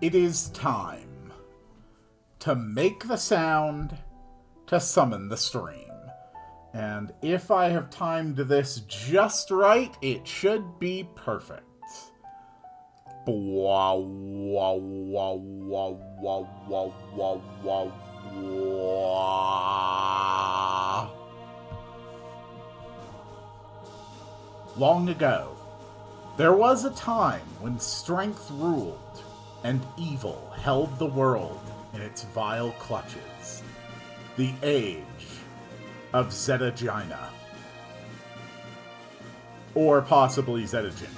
It is time to make the sound, to summon the stream. And if I have timed this just right, it should be perfect. Long ago, there was a time when strength ruled and evil held the world in its vile clutches. The age of Zetagina. Or possibly Zetaginia.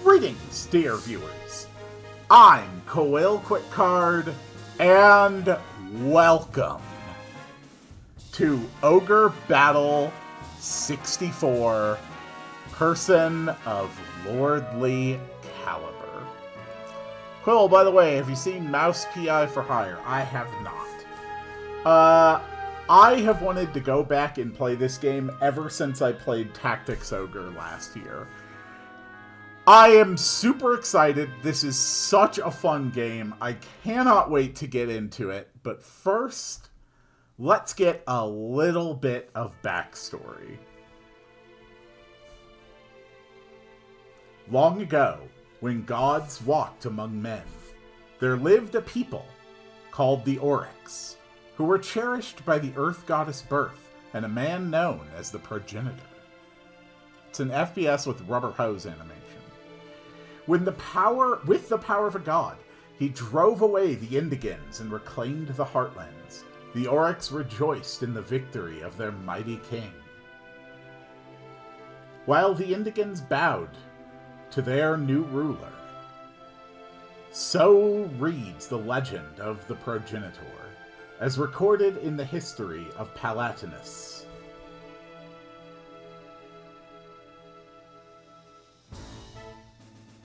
Greetings, dear viewers. I'm Coil Quickcard, and welcome to Ogre Battle 64, Person of Lordly Caliber. Quill, by the way, have you seen Mouse PI for Hire? I have not. I have wanted to go back and play this game ever since I played Tactics Ogre last year. I am super excited. This is such a fun game. I cannot wait to get into it. But first, let's get a little bit of backstory. Long ago, when gods walked among men, there lived a people called the Oryx, who were cherished by the Earth Goddess Birth and a man known as the Progenitor. It's an FPS with rubber hose animation. With the power of a god, he drove away the Indigans and reclaimed the Heartlands. The Oryx rejoiced in the victory of their mighty king, while the Indigans bowed to their new ruler. So reads the legend of the Progenitor, as recorded in the history of Palatinus.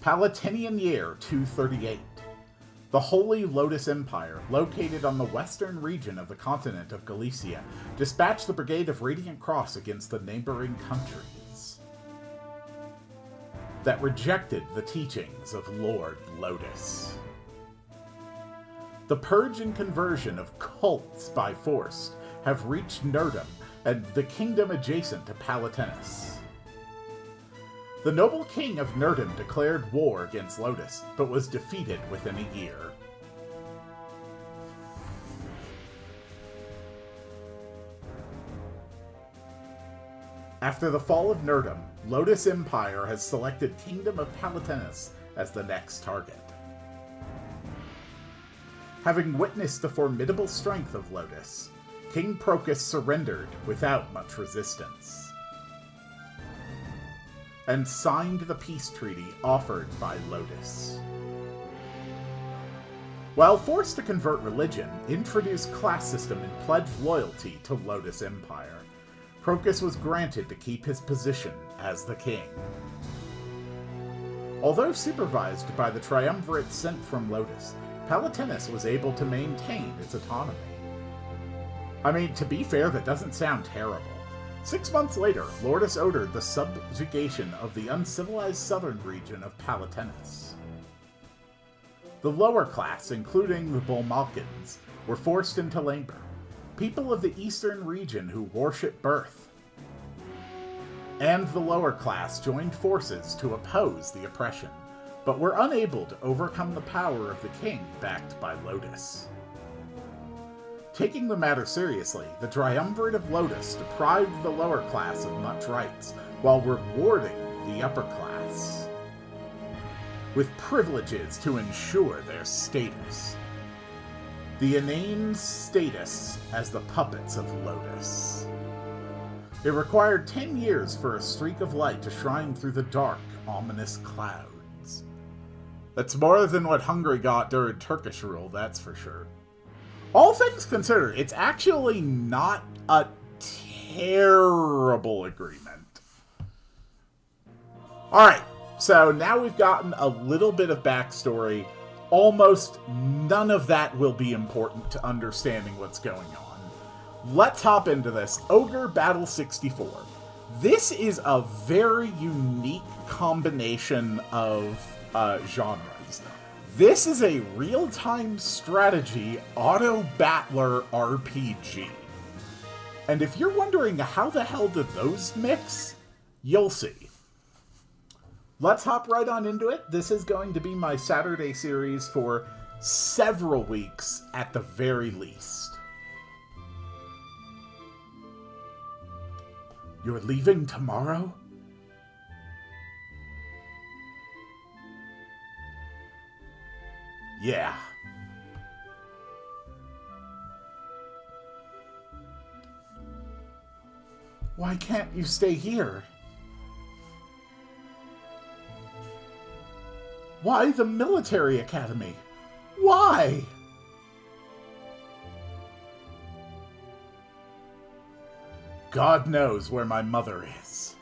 Palatinian year 238. The Holy Lotus Empire, located on the western region of the continent of Galicia, dispatched the Brigade of Radiant Cross against the neighboring countries that rejected the teachings of Lord Lotus. The purge and conversion of cults by force have reached Nurdum and the kingdom adjacent to Palatinus. The noble king of Nurdum declared war against Lotus, but was defeated within a year. After the fall of Nurdum, Lotus Empire has selected Kingdom of Palatinus as the next target. Having witnessed the formidable strength of Lotus, King Procus surrendered without much resistance and signed the peace treaty offered by Lotus. While forced to convert religion, introduce class system, and pledge loyalty to Lotus Empire, Procus was granted to keep his position as the king. Although supervised by the triumvirate sent from Lotus, Palatinus was able to maintain its autonomy. I mean, to be fair, that doesn't sound terrible. 6 months later, Lotus ordered the subjugation of the uncivilized southern region of Palatinus. The lower class, including the Bulmalkins, were forced into labor, people of the eastern region who worship birth. And the lower class joined forces to oppose the oppression, but were unable to overcome the power of the king backed by Lotus. Taking the matter seriously, the triumvirate of Lotus deprived the lower class of much rights, while rewarding the upper class with privileges to ensure their status. The inane status as the puppets of Lotus. It required 10 years for a streak of light to shine through the dark, ominous clouds. That's more than what Hungary got during Turkish rule, that's for sure. All things considered, it's actually not a terrible agreement. Alright, so now we've gotten a little bit of backstory. Almost none of that will be important to understanding what's going on. Let's hop into this. Ogre Battle 64. This is a very unique combination of genres. This is a real-time strategy auto-battler RPG. And if you're wondering how the hell did those mix, you'll see. Let's hop right on into it. This is going to be my Saturday series for several weeks at the very least. You're leaving tomorrow? Yeah. Why can't you stay here? Why the military academy? Why? God knows where my mother is.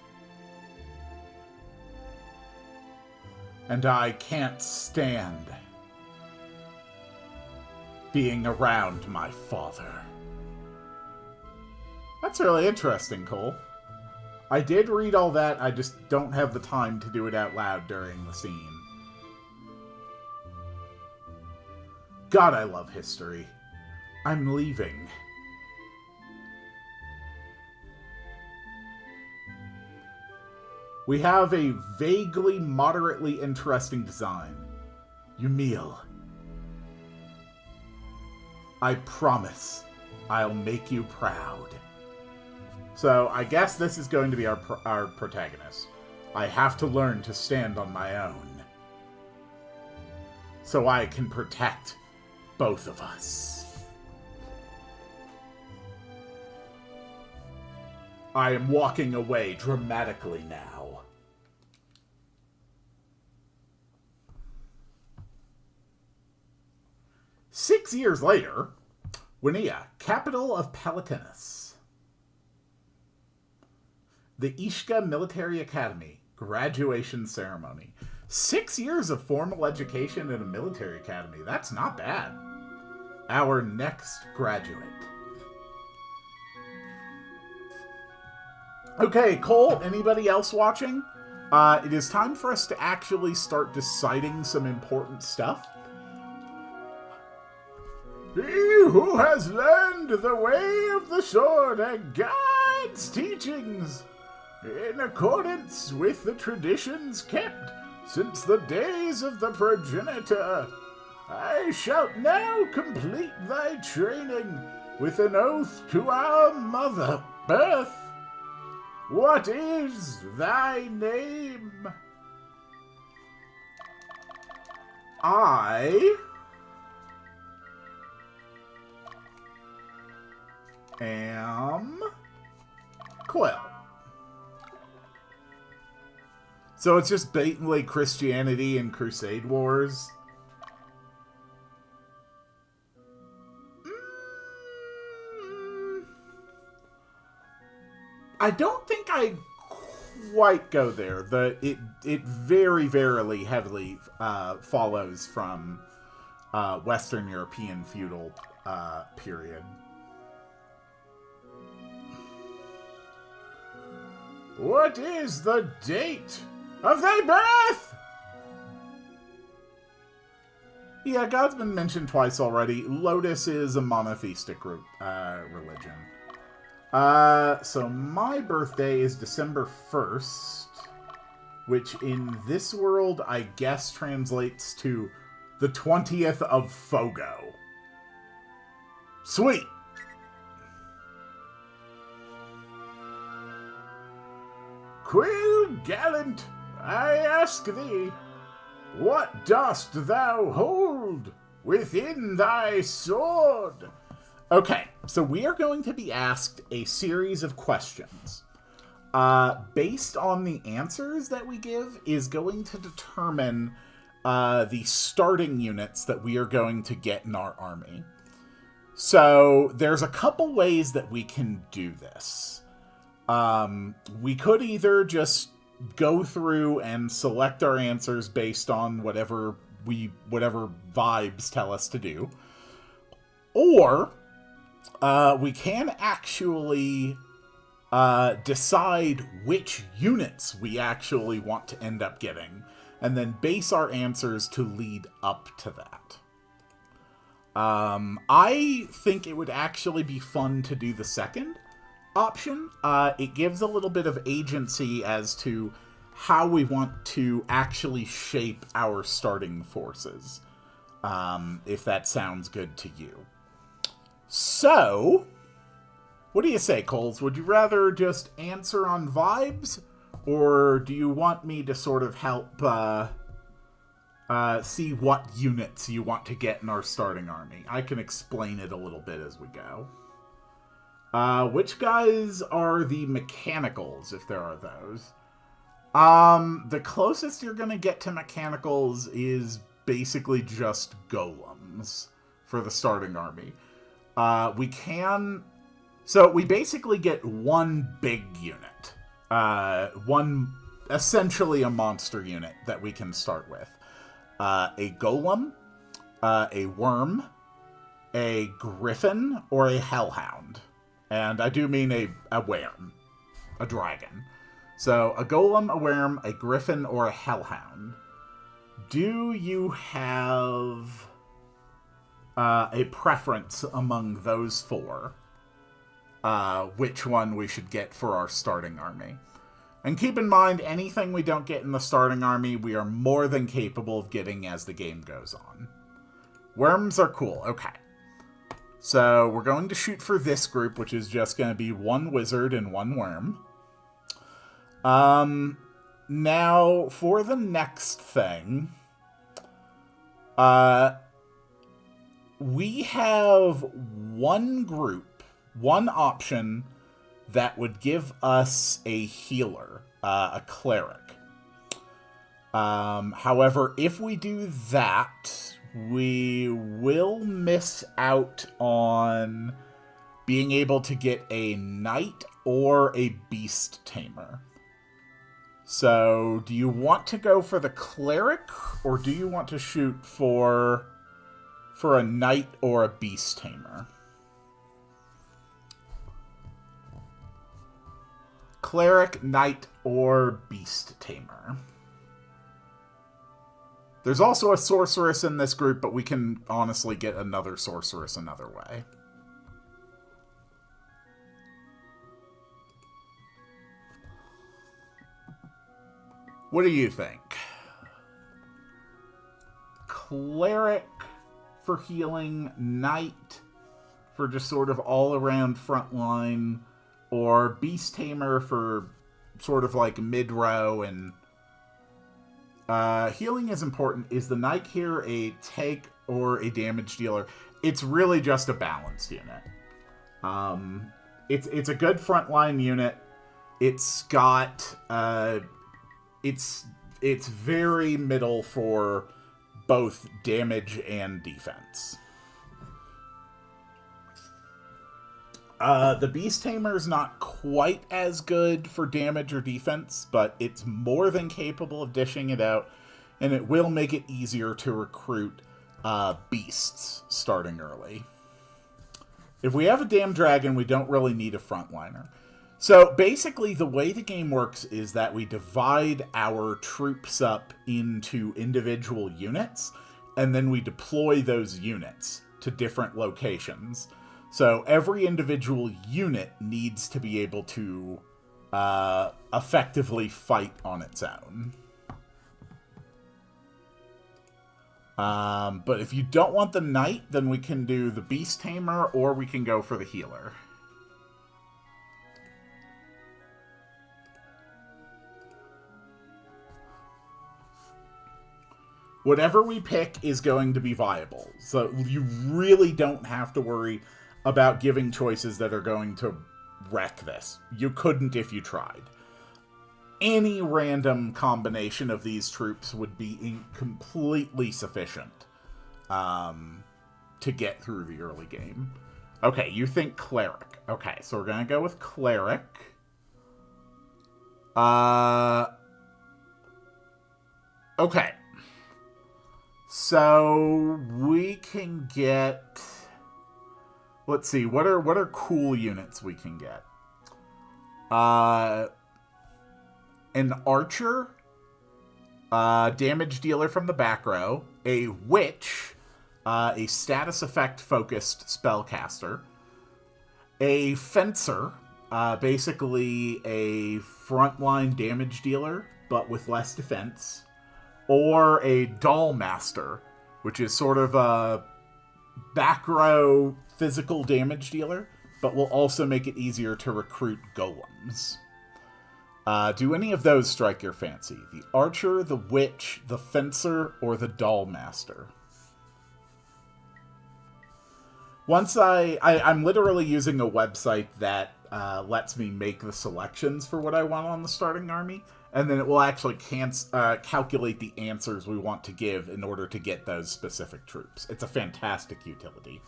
And I can't stand being around my father. That's really interesting, Cole. I did read all that, I just don't have the time to do it out loud during the scene. God, I love history. I'm leaving. We have a vaguely, moderately interesting design. Yumil. I promise I'll make you proud. So I guess this is going to be our protagonist. I have to learn to stand on my own, so I can protect both of us. I am walking away dramatically now. Six years later, Winnea, capital of Palatinus. The Ishka Military Academy graduation ceremony. 6 years of formal education in a military academy. That's not bad. Our next graduate. Okay, Cole, anybody else watching? It is time for us to actually start deciding some important stuff. He who has learned the way of the sword and guides teachings in accordance with the traditions kept since the days of the progenitor, I shalt now complete thy training with an oath to our mother, Birth. What is thy name? I am Quill. So it's just blatantly Christianity and Crusade Wars. I don't think I quite go there. It very, very heavily follows from Western European feudal period. What is the date of thy birth? Yeah, God's been mentioned twice already. Lotus is a monotheistic religion. So my birthday is December 1st, which in this world, I guess, translates to the 20th of Fogo. Sweet! Quill gallant, I ask thee, what dost thou hold within thy sword? Okay, so we are going to be asked a series of questions. Based on the answers that we give is going to determine the starting units that we are going to get in our army. So there's a couple ways that we can do this. We could either just go through and select our answers based on whatever vibes tell us to do. Or we can actually decide which units we actually want to end up getting, and then base our answers to lead up to that. I think it would actually be fun to do the second option. It gives a little bit of agency as to how we want to actually shape our starting forces, if that sounds good to you. So, what do you say, Coles? Would you rather just answer on vibes, or do you want me to sort of help see what units you want to get in our starting army? I can explain it a little bit as we go. Which guys are the mechanicals, if there are those? The closest you're going to get to mechanicals is basically just golems for the starting army. So we basically get one big unit. Essentially a monster unit that we can start with. A golem, a worm, a griffin, or a hellhound. And I do mean a worm, a dragon. So a golem, a worm, a griffin, or a hellhound. Do you have a preference among those four? Which one we should get for our starting army? And keep in mind, anything we don't get in the starting army, we are more than capable of getting as the game goes on. Worms are cool. Okay. So we're going to shoot for this group, which is just going to be one wizard and one worm. Now, for the next thing, we have one group, one option that would give us a healer, a cleric. However, if we do that, we will miss out on being able to get a knight or a beast tamer. So, do you want to go for the cleric, or do you want to shoot for a knight or a beast tamer? Cleric, knight, or beast tamer. There's also a sorceress in this group, but we can honestly get another sorceress another way. What do you think? Cleric for healing, knight for just sort of all-around frontline, or beast tamer for sort of like mid-row and... healing is important. Is the knight here a tank or a damage dealer? It's really just a balanced unit. It's a good frontline unit. It's got it's very middle for both damage and defense. The Beast Tamer is not quite as good for damage or defense, but it's more than capable of dishing it out, and it will make it easier to recruit beasts starting early. If we have a damn dragon, we don't really need a frontliner. So basically, the way the game works is that we divide our troops up into individual units, and then we deploy those units to different locations. So every individual unit needs to be able to effectively fight on its own. But if you don't want the knight, then we can do the Beast Tamer, or we can go for the healer. Whatever we pick is going to be viable. So you really don't have to worry about giving choices that are going to wreck this. You couldn't if you tried. Any random combination of these troops would be completely sufficient to get through the early game. Okay, you think cleric. Okay, so we're going to go with cleric. Okay. So we can get... Let's see, what are cool units we can get? An archer, damage dealer from the back row, a witch, a status effect focused spellcaster, a fencer, basically a frontline damage dealer but with less defense, or a doll master, which is sort of a back row physical damage dealer, but will also make it easier to recruit golems. Do any of those strike your fancy? The archer, the witch, the fencer, or the doll master? Once I'm literally using a website that lets me make the selections for what I want on the starting army, and then it will actually calculate the answers we want to give in order to get those specific troops. It's a fantastic utility.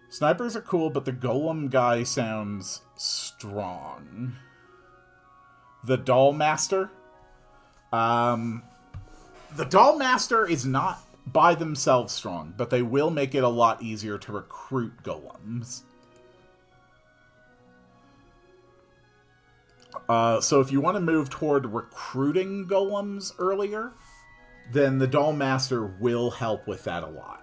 Snipers are cool, but the golem guy sounds strong. The doll master? The doll master is not by themselves strong, but they will make it a lot easier to recruit golems. So if you want to move toward recruiting golems earlier, then the doll master will help with that a lot.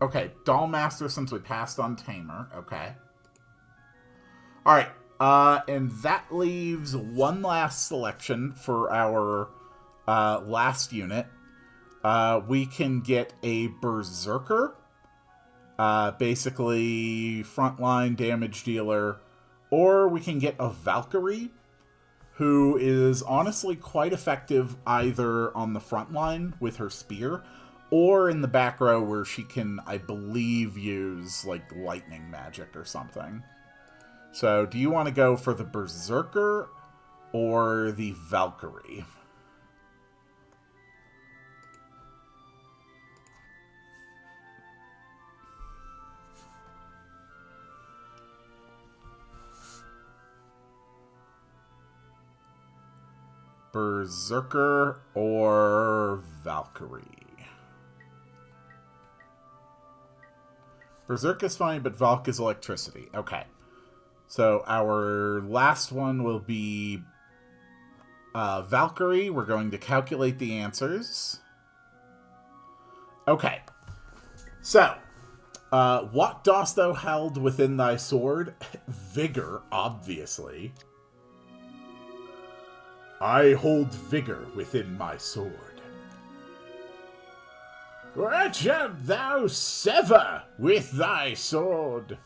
Okay, Dollmaster since we passed on Tamer. Okay. Alright, and that leaves one last selection for our last unit. We can get a Berserker, basically frontline damage dealer, or we can get a Valkyrie, who is honestly quite effective either on the front line with her spear, or in the back row where she can, I believe, use like lightning magic or something. So, do you want to go for the Berserker or the Valkyrie? Berserker or Valkyrie? Berserk is fine, but Valk is electricity. Okay. So our last one will be Valkyrie. We're going to calculate the answers. Okay. So, what dost thou held within thy sword? Vigor, obviously. I hold vigor within my sword. What shalt thou sever with thy sword?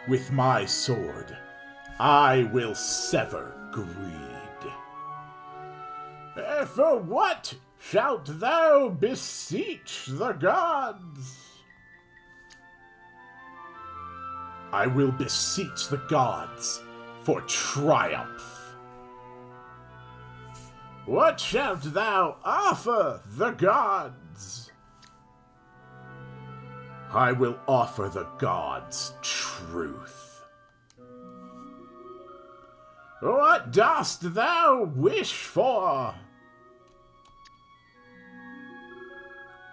With my sword, I will sever greed. For what shalt thou beseech the gods? I will beseech the gods for triumph. What shalt thou offer the gods? I will offer the gods truth. What dost thou wish for?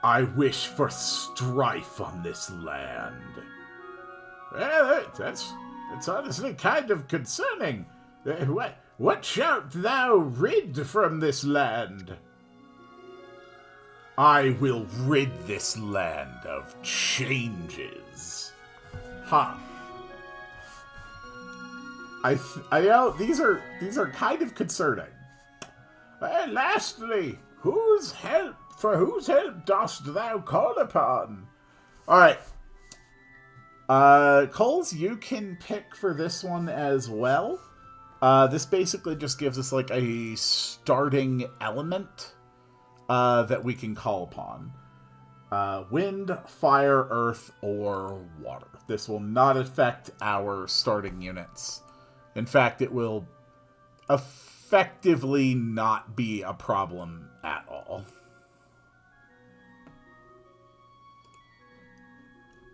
I wish for strife on this land. Well, that's honestly kind of concerning. What shalt thou rid from this land? I will rid this land of changes. Huh. I know these are kind of concerning. Lastly, whose help dost thou call upon? All right. Coles, you can pick for this one as well. This basically just gives us like a starting element that we can call upon. Wind, fire, earth, or water. This will not affect our starting units. In fact, it will effectively not be a problem at all.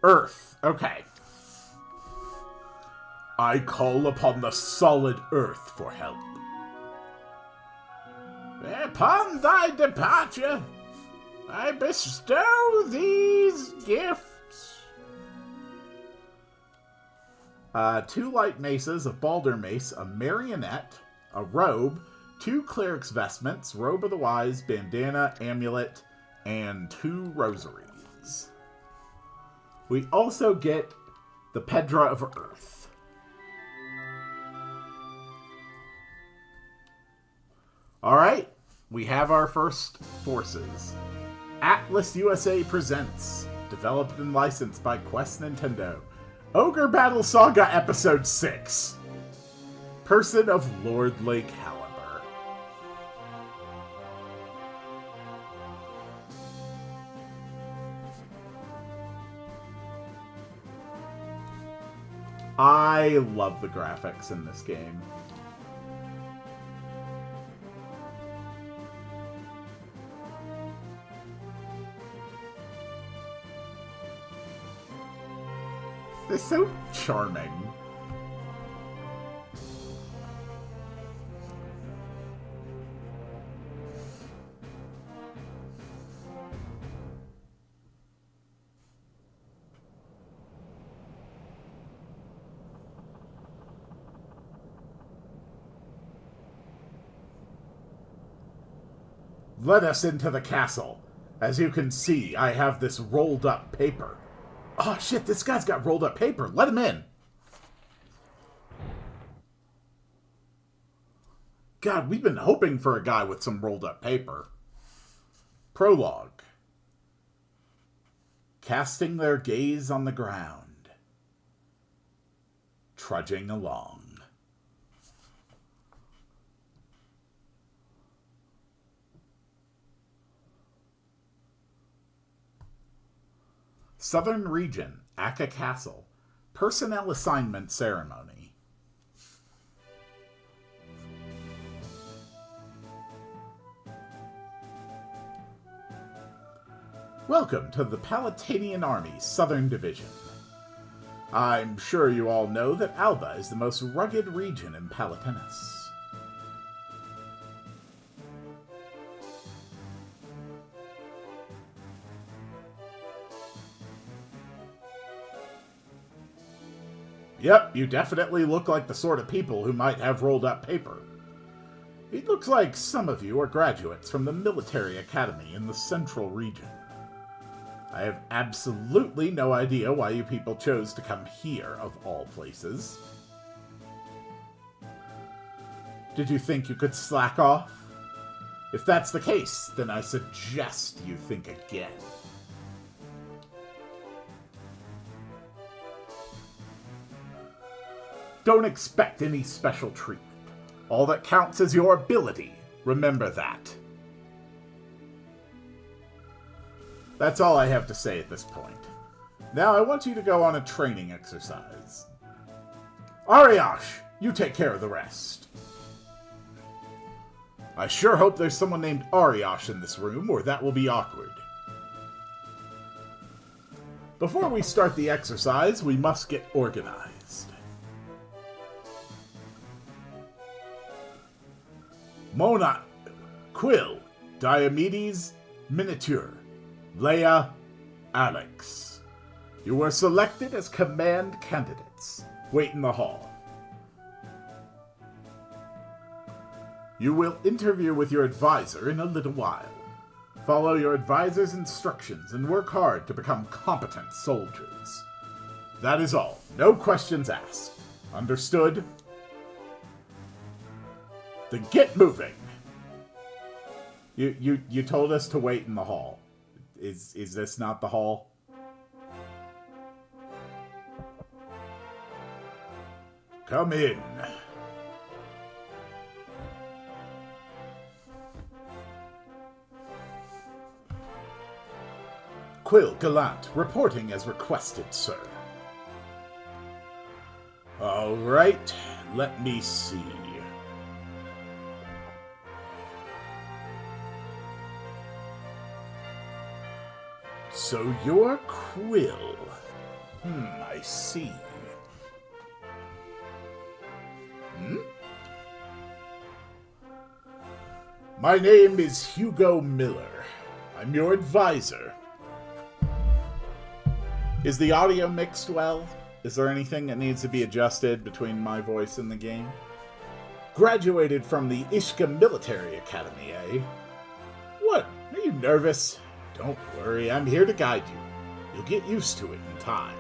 Earth. Okay. I call upon the solid earth for help. Upon thy departure, I bestow these gifts. 2 light maces, a balder mace, a marionette, a robe, 2 cleric's vestments, robe of the wise, bandana, amulet, and 2 rosaries. We also get the Pedra of Earth. Alright, we have our first forces. Atlas USA presents, developed and licensed by Quest Nintendo, Ogre Battle Saga Episode 6, Person of Lord Lake Caliber. I love the graphics in this game. They're so charming. Let us into the castle. As you can see, I have this rolled up paper. Oh shit, this guy's got rolled up paper. Let him in. God, we've been hoping for a guy with some rolled up paper. Prologue. Casting their gaze on the ground. Trudging along. Southern Region, Akka Castle. Personnel Assignment Ceremony. Welcome to the Palatinian Army's Southern Division. I'm sure you all know that Alba is the most rugged region in Palatinus. Yep, you definitely look like the sort of people who might have rolled up paper. It looks like some of you are graduates from the military academy in the central region. I have absolutely no idea why you people chose to come here, of all places. Did you think you could slack off? If that's the case, then I suggest you think again. Don't expect any special treatment. All that counts is your ability. Remember that. That's all I have to say at this point. Now I want you to go on a training exercise. Ariash, you take care of the rest. I sure hope there's someone named Ariash in this room, or that will be awkward. Before we start the exercise, we must get organized. Mona, Quill, Diomedes, Miniature, Leia, Alex. You were selected as command candidates. Wait in the hall. You will interview with your advisor in a little while. Follow your advisor's instructions and work hard to become competent soldiers. That is all. No questions asked. Understood? Then get moving. You told us to wait in the hall. Is this not the hall? Come in. Quill Gallant, reporting as requested, sir. All right, let me see. So you're Quill. I see. My name is Hugo Miller. I'm your advisor. Is the audio mixed well? Is there anything that needs to be adjusted between my voice and the game? Graduated from the Ishka Military Academy, eh? What? Are you nervous? Don't worry, I'm here to guide you. You'll get used to it in time.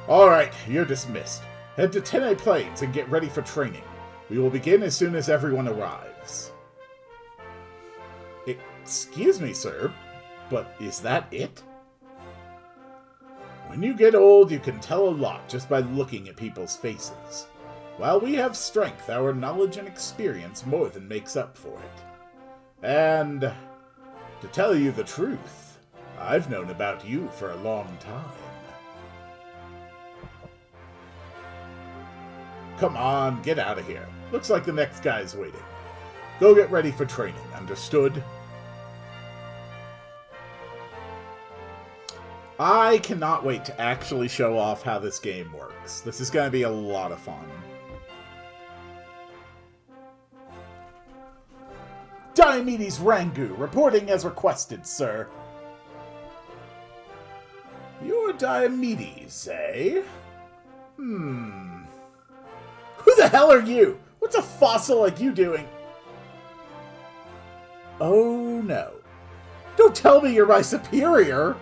Alright, you're dismissed. Head to 10A Plains and get ready for training. We will begin as soon as everyone arrives. Excuse me, sir, but is that it? When you get old, you can tell a lot just by looking at people's faces. While we have strength, our knowledge and experience more than makes up for it. And, to tell you the truth, I've known about you for a long time. Come on, get out of here. Looks like the next guy's waiting. Go get ready for training, understood? I cannot wait to actually show off how this game works. This is going to be a lot of fun. Diomedes Rangu, reporting as requested, sir. You're Diomedes, eh? Who the hell are you? What's a fossil like you doing? Oh no. Don't tell me you're my superior!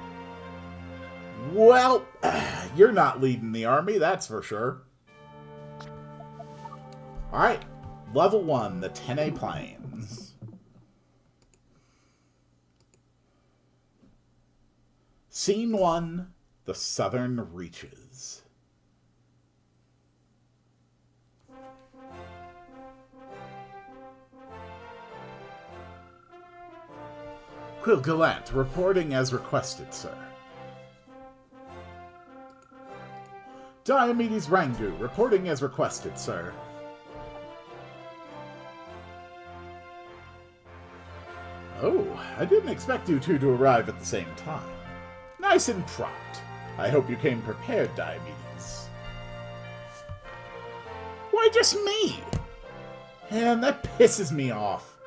Well, you're not leading the army, that's for sure. Alright, level 1, the Tene Plains. Scene 1, the Southern Reaches. Quill Gallant, reporting as requested, sir. Diomedes Rangu, reporting as requested, sir. Oh, I didn't expect you two to arrive at the same time. Nice and prompt. I hope you came prepared, Diomedes. Why just me? Man, that pisses me off.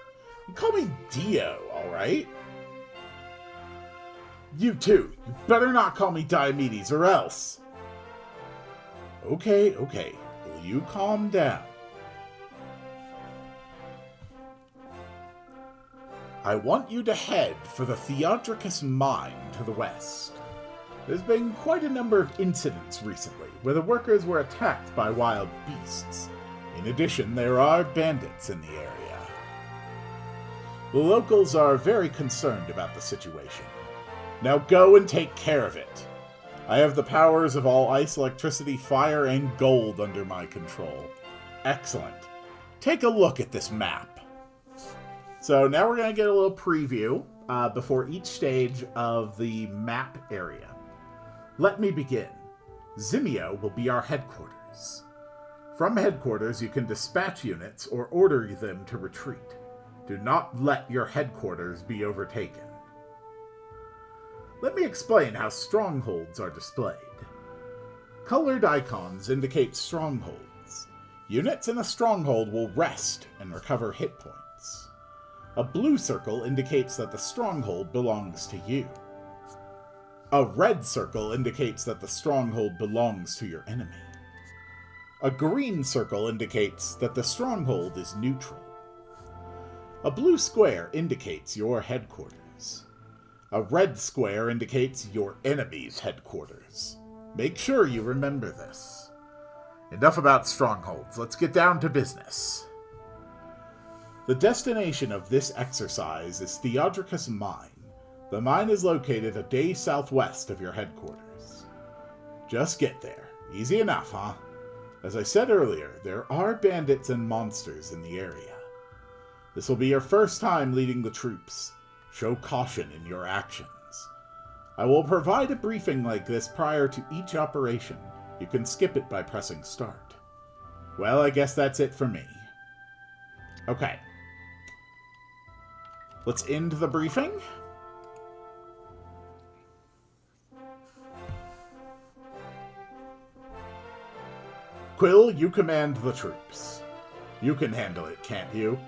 You call me Dio, alright? You two, you better not call me Diomedes or else. Okay. Will you calm down? I want you to head for the Theodricus mine to the west. There's been quite a number of incidents recently where the workers were attacked by wild beasts. In addition, there are bandits in the area. The locals are very concerned about the situation. Now go and take care of it. I have the powers of all ice, electricity, fire, and gold under my control. Excellent. Take a look at this map. So now we're going to get a little preview before each stage of the map area. Let me begin. Zimio will be our headquarters. From headquarters, you can dispatch units or order them to retreat. Do not let your headquarters be overtaken. Let me explain how strongholds are displayed. Colored icons indicate strongholds. Units in a stronghold will rest and recover hit points. A blue circle indicates that the stronghold belongs to you. A red circle indicates that the stronghold belongs to your enemy. A green circle indicates that the stronghold is neutral. A blue square indicates your headquarters. A red square indicates your enemy's headquarters. Make sure you remember this. Enough about strongholds. Let's get down to business. The destination of this exercise is Theodricus Mine. The mine is located a day southwest of your headquarters. Just get there. Easy enough, huh? As I said earlier, there are bandits and monsters in the area. This will be your first time leading the troops. Show caution in your actions. I will provide a briefing like this prior to each operation. You can skip it by pressing start. Well, I guess that's it for me. Okay. Let's end the briefing. Quill, you command the troops. You can handle it, can't you?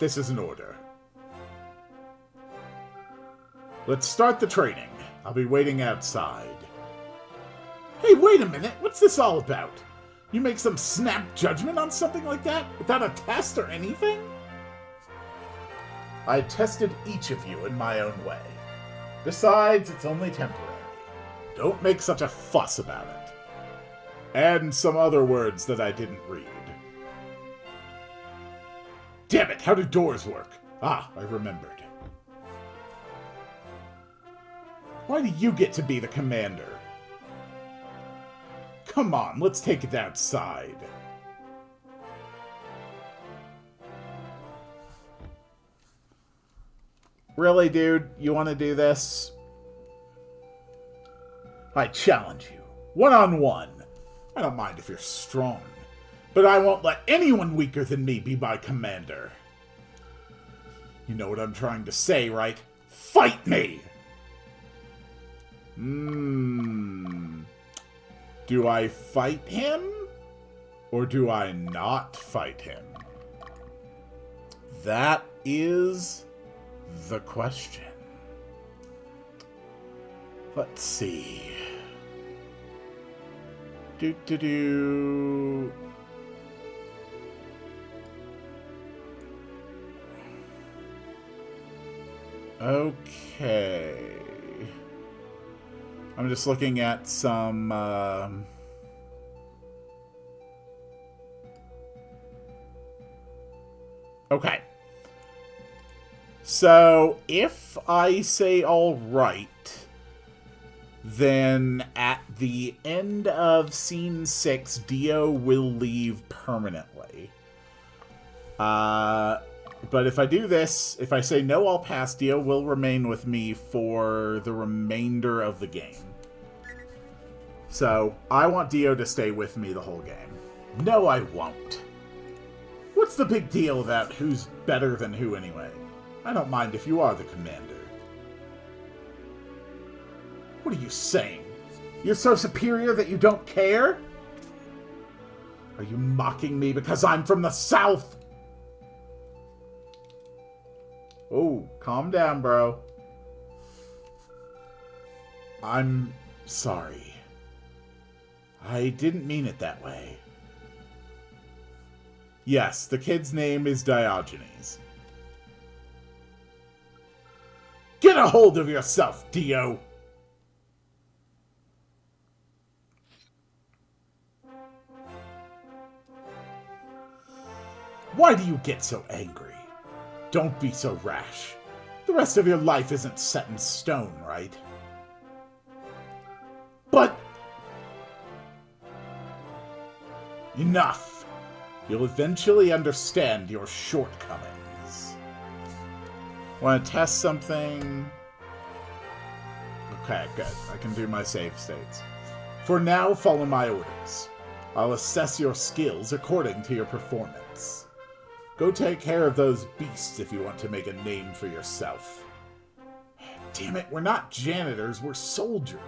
This is an order. Let's start the training. I'll be waiting outside. Hey, wait a minute. What's this all about? You make some snap judgment on something like that without a test or anything? I tested each of you in my own way. Besides, it's only temporary. Don't make such a fuss about it. And some other words that I didn't read. Damn it, how do doors work? Ah, I remembered. Why do you get to be the commander? Come on, let's take it outside. Really, dude? You want to do this? I challenge you. One-on-one. I don't mind if you're strong, but I won't let anyone weaker than me be my commander. You know what I'm trying to say, right? Fight me! Do I fight him? Or do I not fight him? That is the question. Let's see. Do-do-do. Okay. I'm just looking at some... Okay. So, if I say all right, then at the end of Scene 6, Dio will leave permanently. But if I do this, if I say no, I'll pass, Dio will remain with me for the remainder of the game. So, I want Dio to stay with me the whole game. No, I won't. What's the big deal about who's better than who anyway? I don't mind if you are the commander. What are you saying? You're so superior that you don't care? Are you mocking me because I'm from the South? Oh, calm down, bro. I'm sorry. I didn't mean it that way. Yes, the kid's name is Diogenes. Get a hold of yourself, Dio! Why do you get so angry? Don't be so rash. The rest of your life isn't set in stone, right? But... enough! You'll eventually understand your shortcomings. Want to test something? Okay, good. I can do my save states. For now, follow my orders. I'll assess your skills according to your performance. Go take care of those beasts if you want to make a name for yourself. Damn it, we're not janitors, we're soldiers.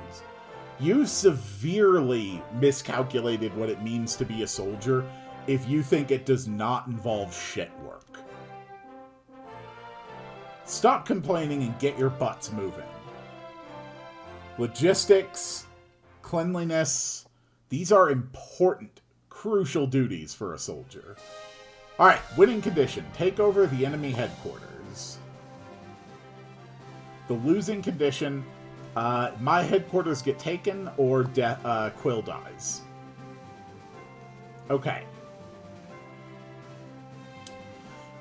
You severely miscalculated what it means to be a soldier if you think it does not involve shit work. Stop complaining and get your butts moving. Logistics, cleanliness, these are important, crucial duties for a soldier. Alright, winning condition. Take over the enemy headquarters. The losing condition, my headquarters get taken or Quill dies. Okay.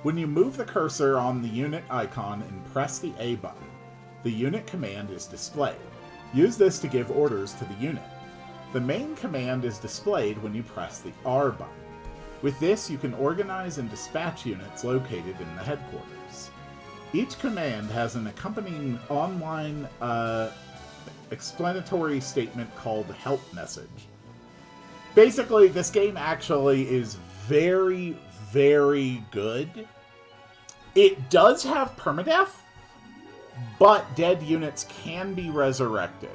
When you move the cursor on the unit icon and press the A button, the unit command is displayed. Use this to give orders to the unit. The main command is displayed when you press the R button. With this, you can organize and dispatch units located in the headquarters. Each command has an accompanying online explanatory statement called Help Message. Basically, this game actually is very, very good. It does have permadeath, but dead units can be resurrected.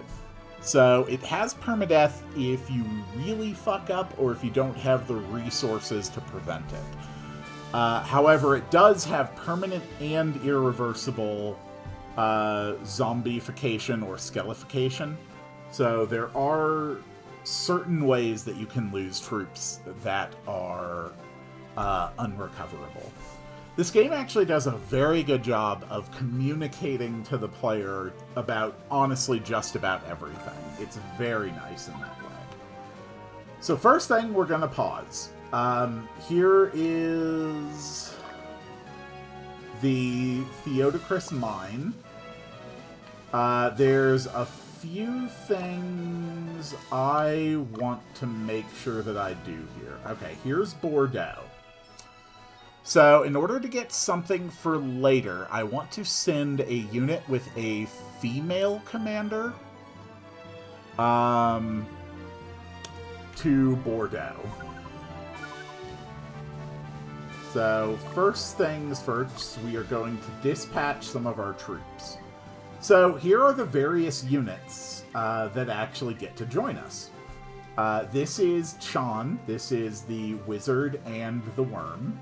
So it has permadeath if you really fuck up or if you don't have the resources to prevent it. However, it does have permanent and irreversible zombification or skelefication. So there are certain ways that you can lose troops that are unrecoverable. This game actually does a very good job of communicating to the player about, honestly, just about everything. It's very nice in that way. So first thing, we're going to pause. Here is the Theodocris Mine. There's a few things I want to make sure that I do here. Okay, here's Bordeaux. So, in order to get something for later, I want to send a unit with a female commander to Bordeaux. So, first things first, we are going to dispatch some of our troops. So, here are the various units that actually get to join us. This is Chan, this is the Wizard and the Worm.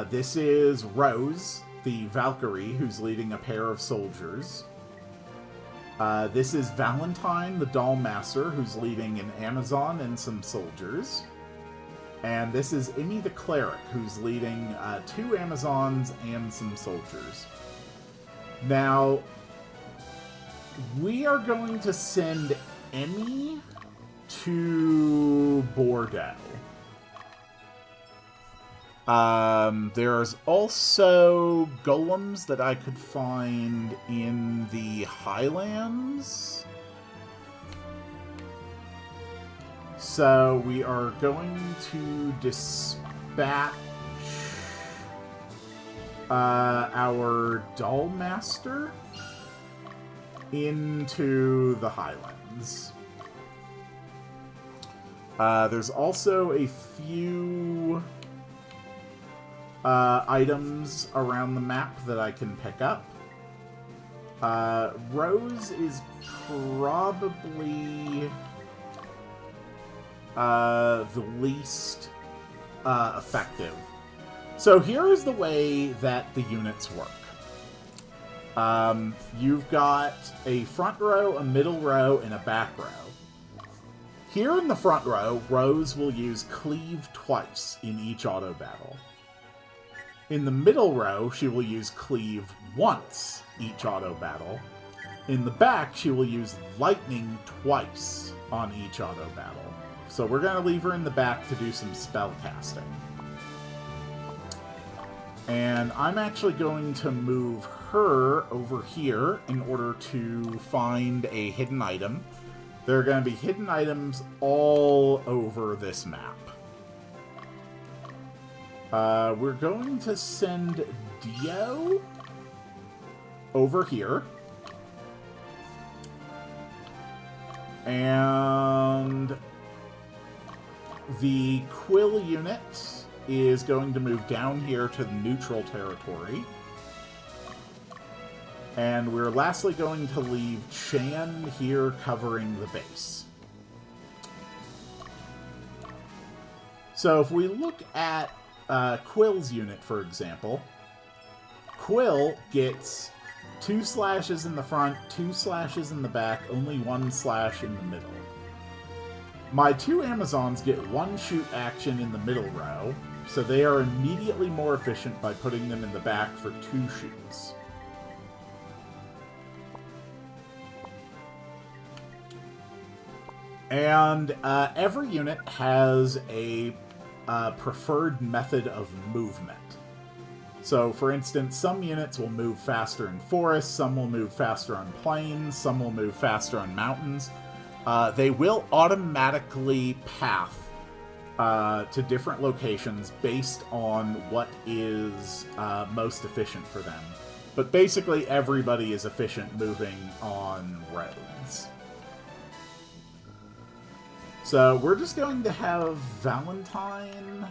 This is Rose, the Valkyrie, who's leading a pair of soldiers. This is Valentine, the Doll Master, who's leading an Amazon and some soldiers. And this is Imi the Cleric, who's leading 2 Amazons and some soldiers. Now, we are going to send Emmy to Bordeaux. There's also golems that I could find in the Highlands. So we are going to dispatch our Dollmaster into the Highlands. There's also a few items around the map that I can pick up. Rose is probably the least effective. So here is the way that the units work. You've got a front row, a middle row, and a back row. Here in the front row, Rose will use Cleave twice in each auto battle. In the middle row, she will use Cleave once each auto battle. In the back, she will use Lightning twice on each auto battle. So we're going to leave her in the back to do some spell casting. And I'm actually going to move her over here in order to find a hidden item. There are going to be hidden items all over this map. We're going to send Dio over here. And the Quill unit is going to move down here to the neutral territory. And we're lastly going to leave Chan here covering the base. So if we look at Quill's unit, for example, Quill gets 2 slashes in the front, 2 slashes in the back, only 1 slash in the middle. My 2 Amazons get 1 shoot action in the middle row, so they are immediately more efficient by putting them in the back for 2 shoots. And every unit has a preferred method of movement. So, for instance, some units will move faster in forests, some will move faster on plains, some will move faster on mountains. They will automatically path to different locations based on what is most efficient for them. But basically, everybody is efficient moving on roads. So we're just going to have Valentine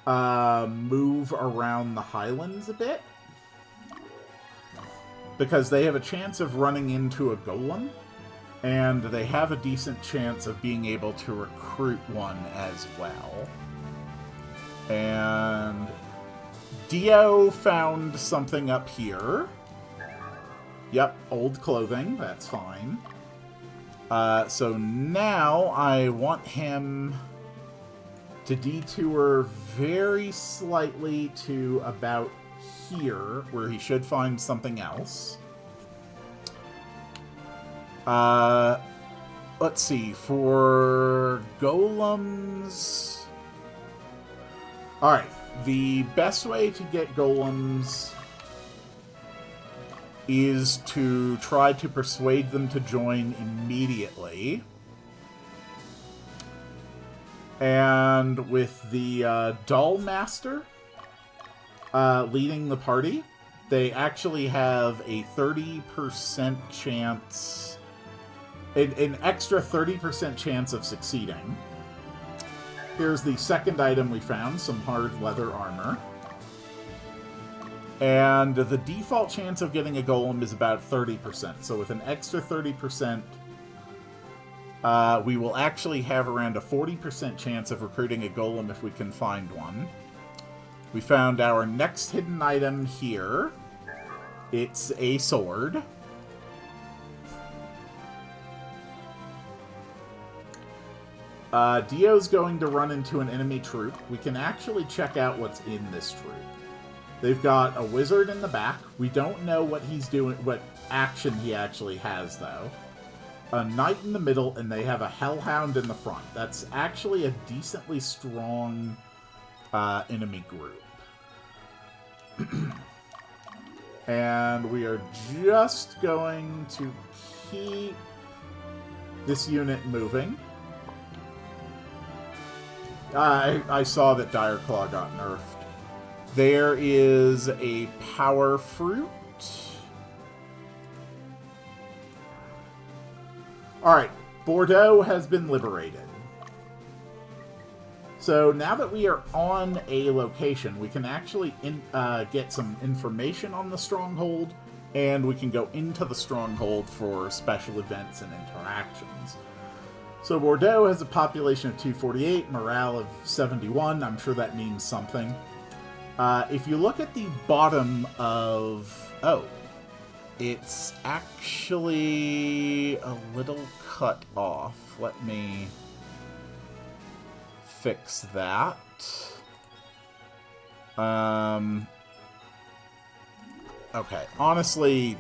move around the Highlands a bit, because they have a chance of running into a golem, and they have a decent chance of being able to recruit one as well. And Dio found something up here. Yep, old clothing, that's fine. So now I want him to detour very slightly to about here, where he should find something else. Let's see, for golems... Alright, the best way to get golems is to try to persuade them to join immediately. And with the Dollmaster leading the party, they actually have a 30% chance, an extra 30% chance of succeeding. Here's the second item we found, some hard leather armor. And the default chance of getting a golem is about 30%. So with an extra 30%, we will actually have around a 40% chance of recruiting a golem if we can find one. We found our next hidden item here. It's a sword. Dio's going to run into an enemy troop. We can actually check out what's in this troop. They've got a wizard in the back. We don't know what he's doing, what action he actually has, though. A knight in the middle, and they have a hellhound in the front. That's actually a decently strong enemy group. And we are just going to keep this unit moving. I saw that Dire Claw got nerfed. There is a power fruit. Alright, Bordeaux has been liberated. So now that we are on a location, we can actually get some information on the stronghold, and we can go into the stronghold for special events and interactions. So Bordeaux has a population of 248, morale of 71. I'm sure that means something. If you look at the bottom of... Oh, it's actually a little cut off. Let me fix that. Okay, honestly,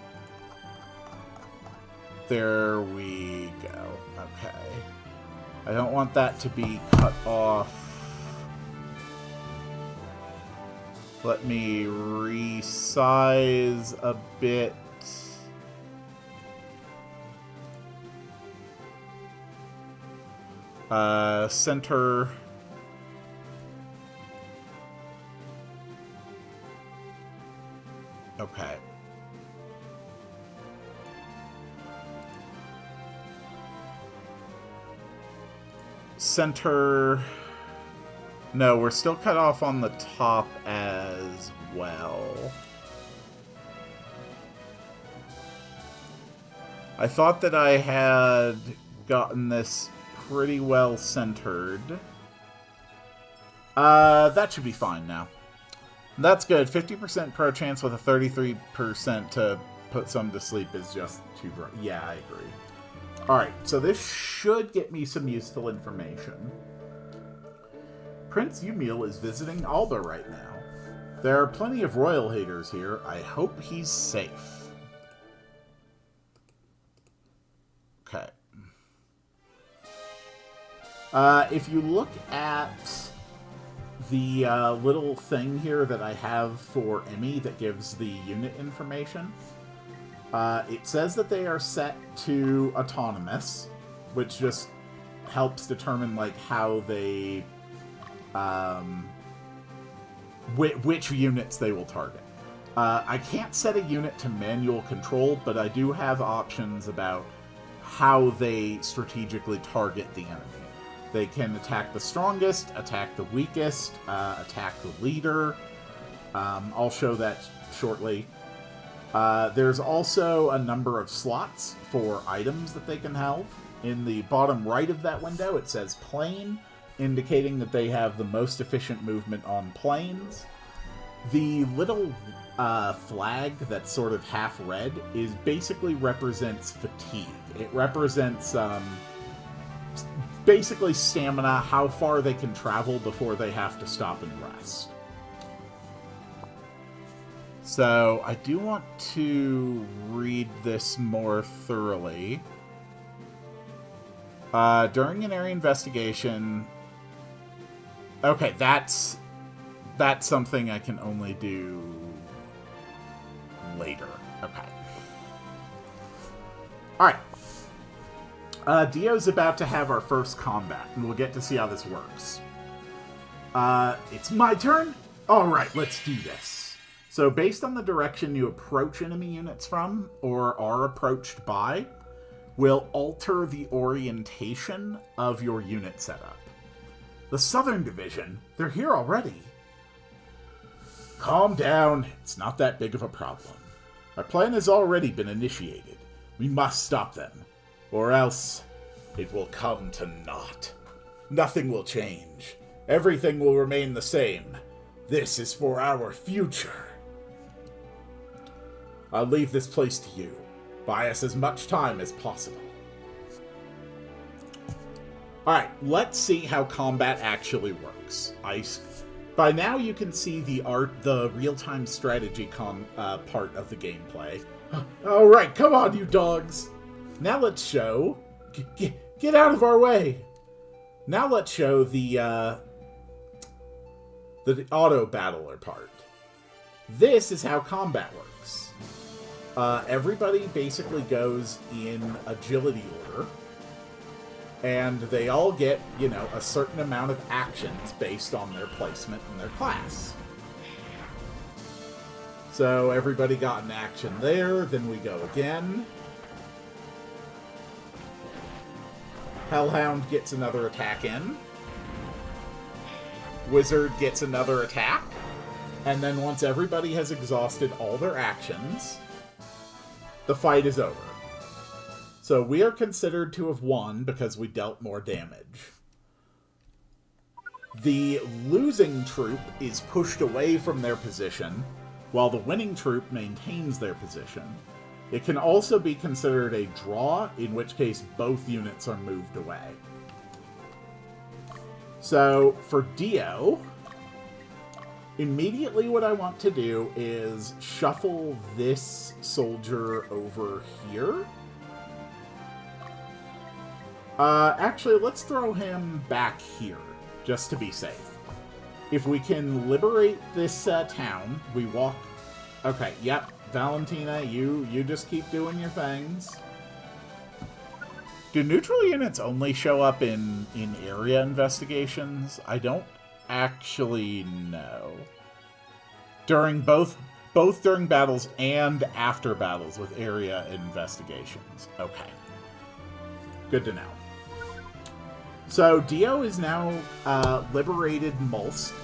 there we go. Okay. I don't want that to be cut off. Let me resize a bit. Center. Okay. Center. No, we're still cut off on the top as well. I thought that I had gotten this pretty well centered. That should be fine now. That's good. 50% pro chance with a 33% to put some to sleep is just too bright. Yeah, I agree. Alright, so this should get me some useful information. Prince Yumil is visiting Alba right now. There are plenty of royal haters here. I hope he's safe. Okay. If you look at the little thing here that I have for Emmy that gives the unit information, it says that they are set to autonomous, which just helps determine like how they which units they will target. I can't set a unit to manual control, but I do have options about how they strategically target the enemy. They can attack the strongest, attack the weakest, attack the leader. I'll show that shortly. There's also a number of slots for items that they can have. In the bottom right of that window, it says plane, indicating that they have the most efficient movement on planes. The little flag that's sort of half red is basically represents fatigue. It represents basically stamina, how far they can travel before they have to stop and rest. So I do want to read this more thoroughly. During an area investigation... Okay, that's something I can only do later. Okay. Alright. Dio's about to have our first combat, and we'll get to see how this works. It's my turn? Alright, let's do this. So based on the direction you approach enemy units from, or are approached by, will alter the orientation of your unit setup. The Southern Division? They're here already. Calm down. It's not that big of a problem. Our plan has already been initiated. We must stop them, or else it will come to naught. Nothing will change. Everything will remain the same. This is for our future. I'll leave this place to you. Buy us as much time as possible. Alright, let's see how combat actually works. By now you can see the real-time strategy part of the gameplay. Alright, come on, you dogs! Now let's show... Get out of our way! Now let's show the auto battler part. This is how combat works. Everybody basically goes in agility order. And they all get, you know, a certain amount of actions based on their placement in their class. So everybody got an action there, then we go again. Hellhound gets another attack in. Wizard gets another attack. And then once everybody has exhausted all their actions, the fight is over. So we are considered to have won because we dealt more damage. The losing troop is pushed away from their position, while the winning troop maintains their position. It can also be considered a draw, in which case both units are moved away. So for Dio, immediately what I want to do is shuffle this soldier over here. Actually, let's throw him back here, just to be safe. If we can liberate this town, we walk... Okay, yep, Valentina, you just keep doing your things. Do neutral units only show up in area investigations? I don't actually know. During both during battles and after battles with area investigations. Okay. Good to know. So, Dio is now liberated Mulsk.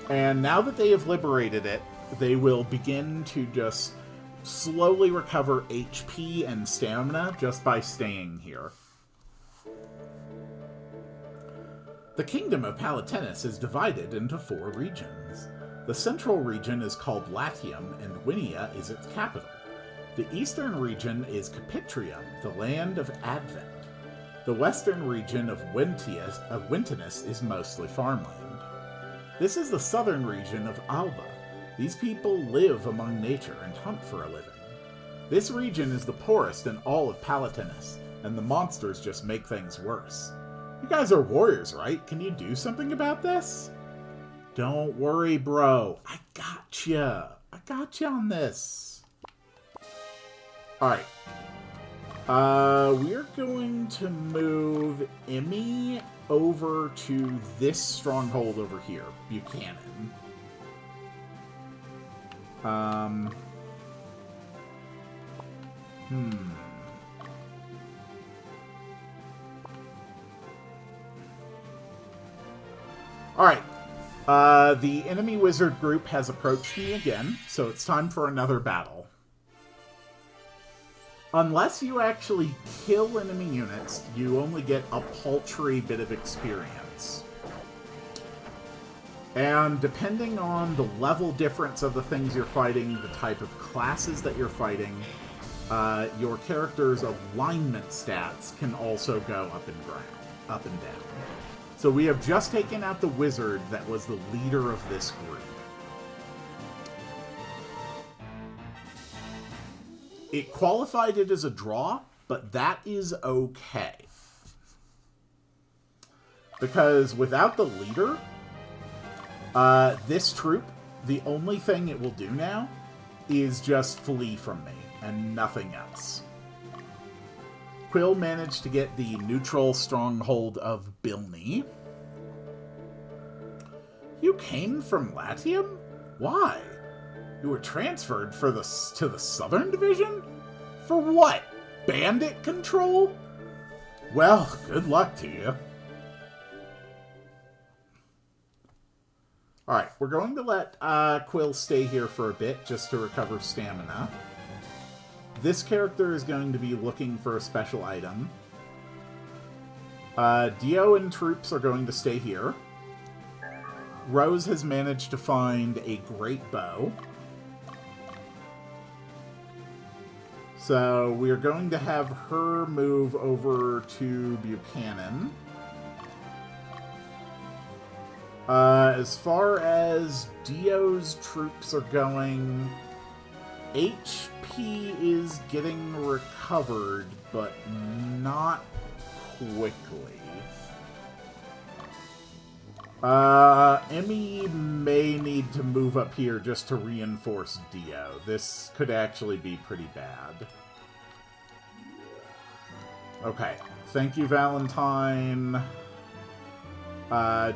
And now that they have liberated it, they will begin to just slowly recover HP and stamina just by staying here. The Kingdom of Palatinus is divided into 4 regions. The central region is called Latium, and Winia is its capital. The eastern region is Capitrium, the land of Advent. The western region of Wintinus is mostly farmland. This is the southern region of Alba. These people live among nature and hunt for a living. This region is the poorest in all of Palatinus, and the monsters just make things worse. You guys are warriors, right? Can you do something about this? Don't worry, bro. I gotcha. I gotcha on this. Alright. We're going to move Emmy over to this stronghold over here, Buchanan. Alright. The enemy wizard group has approached me again, so it's time for another battle. Unless you actually kill enemy units, you only get a paltry bit of experience. And depending on the level difference of the things you're fighting, the type of classes that you're fighting, your character's alignment stats can also go up and down. So we have just taken out the wizard that was the leader of this group. It qualified it as a draw, but that is okay. Because without the leader, this troop, the only thing it will do now is just flee from me, and nothing else. Quill managed to get the neutral stronghold of Bilney. You came from Latium? Why? You were transferred to the Southern Division? For what? Bandit control? Well, good luck to you. Alright, we're going to let Quill stay here for a bit, just to recover stamina. This character is going to be looking for a special item. Dio and troops are going to stay here. Rose has managed to find a great bow. So we are going to have her move over to Buchanan. As far as Dio's troops are going, HP is getting recovered, but not quickly. Emmy may need to move up here just to reinforce Dio. This could actually be pretty bad. Okay. Thank you, Valentine.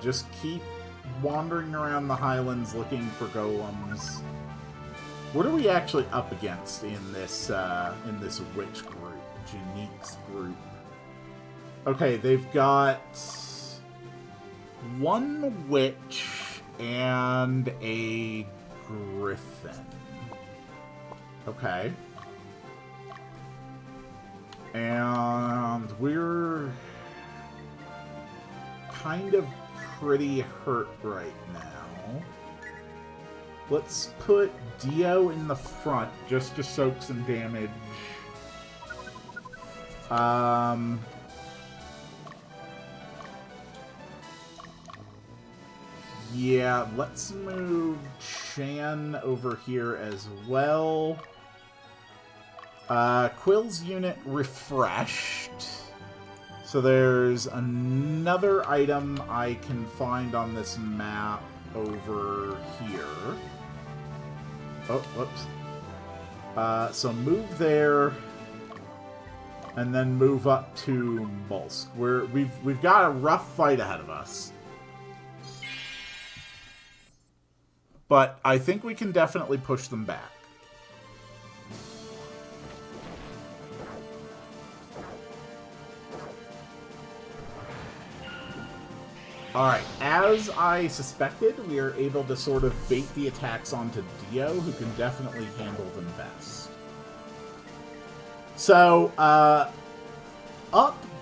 Just keep wandering around the Highlands looking for golems. What are we actually up against in this witch group? Janique's group. Okay, they've got one witch and a griffin. Okay. And we're kind of pretty hurt right now. Let's put Dio in the front just to soak some damage. Yeah, let's move Shan over here as well. Quill's unit refreshed. So there's another item I can find on this map over here. Oh, whoops. So move there, and then move up to Mulsk. We've got a rough fight ahead of us. But I think we can definitely push them back. Alright, as I suspected, we are able to sort of bait the attacks onto Dio, who can definitely handle them best. So, up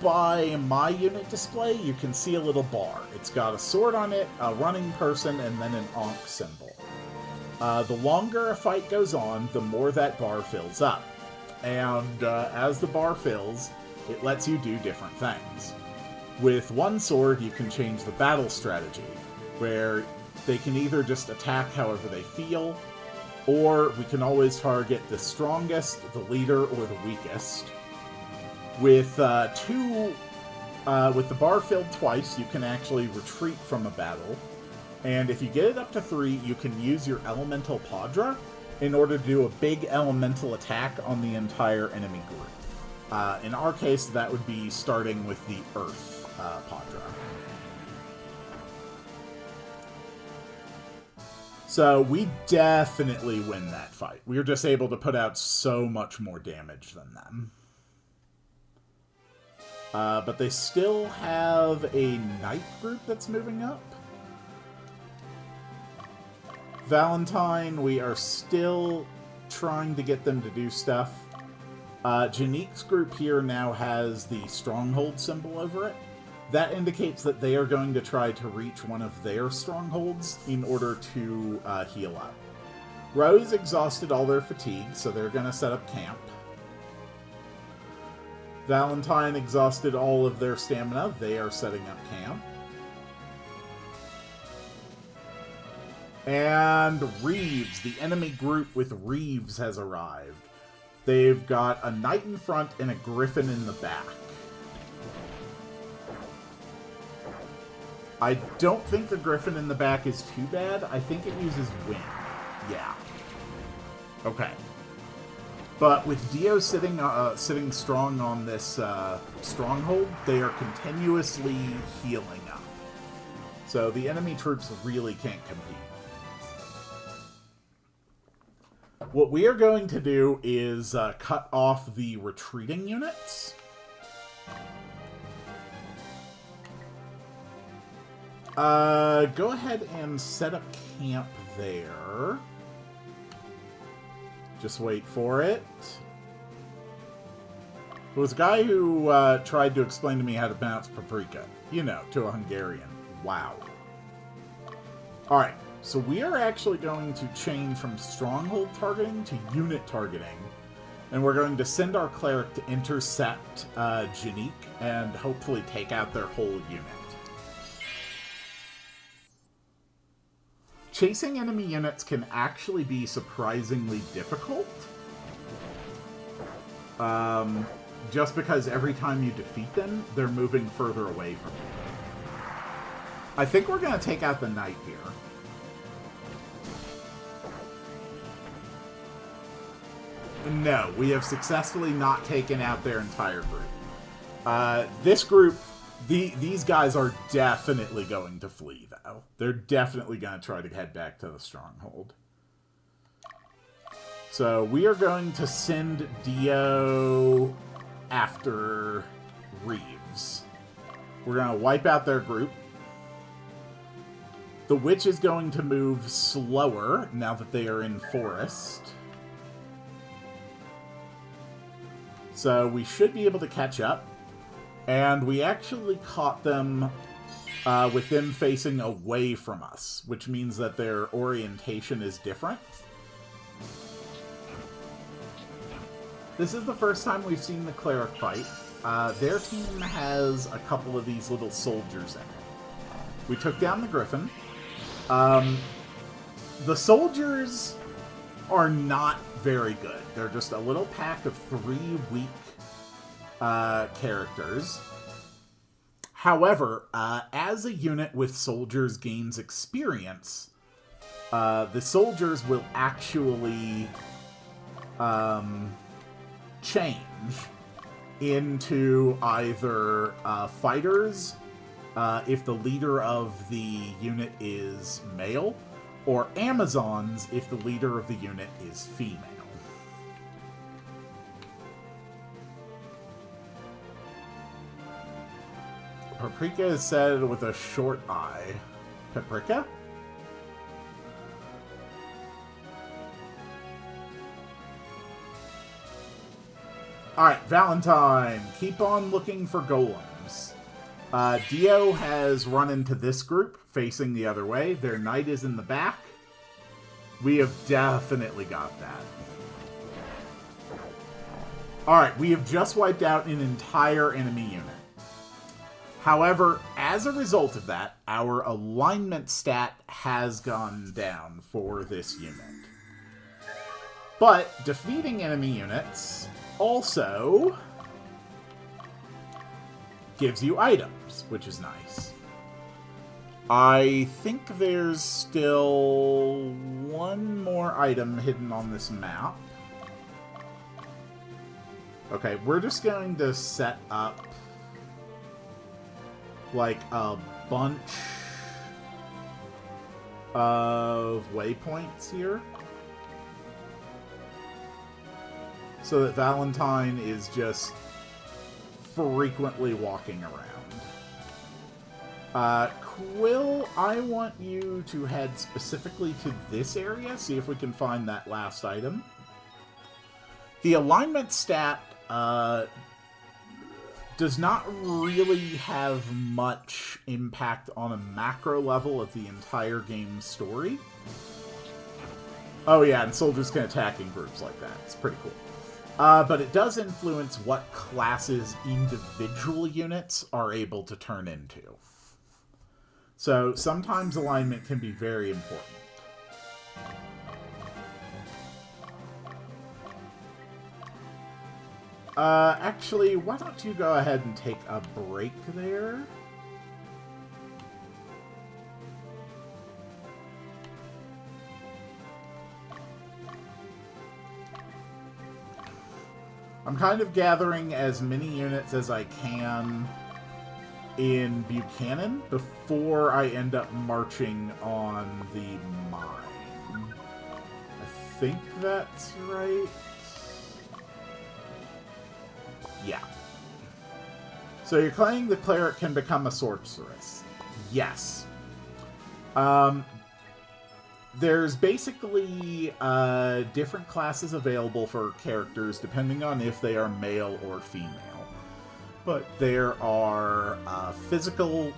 by my unit display, you can see a little bar. It's got a sword on it, a running person, and then an Ankh symbol. The longer a fight goes on, the more that bar fills up. And as the bar fills, it lets you do different things. With one sword, you can change the battle strategy, where they can either just attack however they feel, or we can always target the strongest, the leader, or the weakest. With with the bar filled twice, you can actually retreat from a battle. And if you get it up to 3, you can use your Elemental Padra in order to do a big elemental attack on the entire enemy group. In our case, that would be starting with the Earth Padra. So we definitely win that fight. We were just able to put out so much more damage than them. But they still have a knight group that's moving up. Valentine, we are still trying to get them to do stuff. Janique's group here now has the stronghold symbol over it. That indicates that they are going to try to reach one of their strongholds in order to heal up. Rose exhausted all their fatigue, so they're going to set up camp. Valentine exhausted all of their stamina. They are setting up camp. And Reeves, the enemy group with Reeves has arrived. They've got a knight in front and a griffin in the back. I don't think the griffin in the back is too bad. I think it uses wind. Yeah. Okay. But with Dio sitting strong on this stronghold, they are continuously healing up. So the enemy troops really can't compete. What we are going to do is cut off the retreating units. Go ahead and set up camp there. Just wait for it. There was a guy who tried to explain to me how to pronounce paprika. You know, to a Hungarian. Wow. Alright, so we are actually going to change from stronghold targeting to unit targeting. And we're going to send our cleric to intercept Janique and hopefully take out their whole unit. chasing enemy units can actually be surprisingly difficult. Just because every time you defeat them, they're moving further away from you. I think we're going to take out the knight here. No, we have successfully not taken out their entire group. This group, these guys are definitely going to flee, though. They're definitely going to try to head back to the stronghold. So we are going to send Dio after Reeves. We're going to wipe out their group. The witch is going to move slower now that they are in forest. So we should be able to catch up. And we actually caught them with them facing away from us, which means that their orientation is different. This is the first time we've seen the cleric fight. Their team has a couple of these little soldiers in it. We took down the griffin. The soldiers are not very good. They're just a little pack of 3 weak characters. However, as a unit with soldiers gains experience, the soldiers will actually change into either fighters, if the leader of the unit is male, or Amazons if the leader of the unit is female. Paprika is said with a short eye. Paprika? Alright, Valentine. Keep on looking for golems. Dio has run into this group, facing the other way. Their knight is in the back. We have definitely got that. Alright, we have just wiped out an entire enemy unit. However, as a result of that, our alignment stat has gone down for this unit. But defeating enemy units also gives you items, which is nice. I think there's still one more item hidden on this map. Okay, we're just going to set up like a bunch of waypoints here, so that Valentine is just frequently walking around. Quill, I want you to head specifically to this area, see if we can find that last item. The alignment stat does not really have much impact on a macro level of the entire game's story. Oh yeah, and soldiers can attack in groups like that. It's pretty cool. But it does influence what classes individual units are able to turn into. So sometimes alignment can be very important. Actually, why don't you go ahead and take a break there? I'm kind of gathering as many units as I can in Buchanan before I end up marching on the mine. I think that's right. Yeah. So you're claiming the cleric can become a sorceress. Yes. There's basically different classes available for characters depending on if they are male or female. But there are physical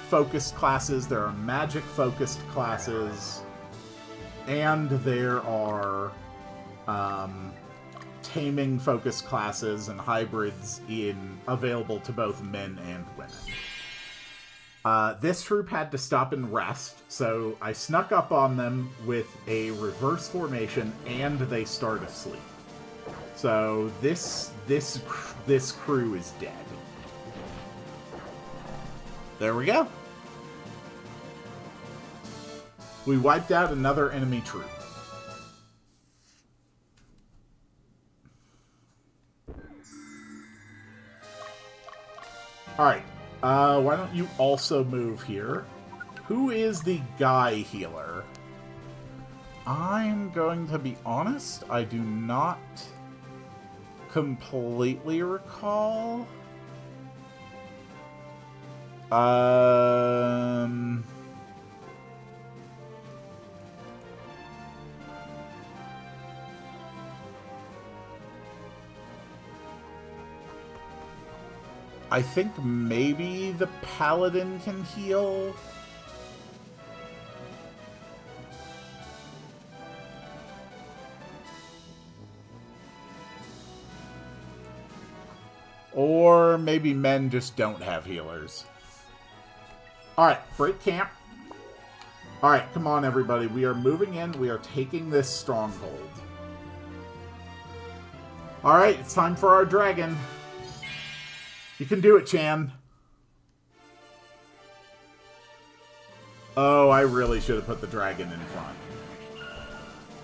focused classes, there are magic focused classes, and there are taming focused classes and hybrids available to both men and women. This troop had to stop and rest, so I snuck up on them with a reverse formation, and they start asleep. So this crew is dead. There we go. We wiped out another enemy troop. Alright, why don't you also move here? Who is the guy healer? I'm going to be honest, I do not completely recall. I think maybe the paladin can heal. Or maybe men just don't have healers. Alright, break camp. Alright, come on everybody. We are moving in. We are taking this stronghold. Alright, it's time for our dragon. You can do it, Chan. Oh, I really should have put the dragon in front.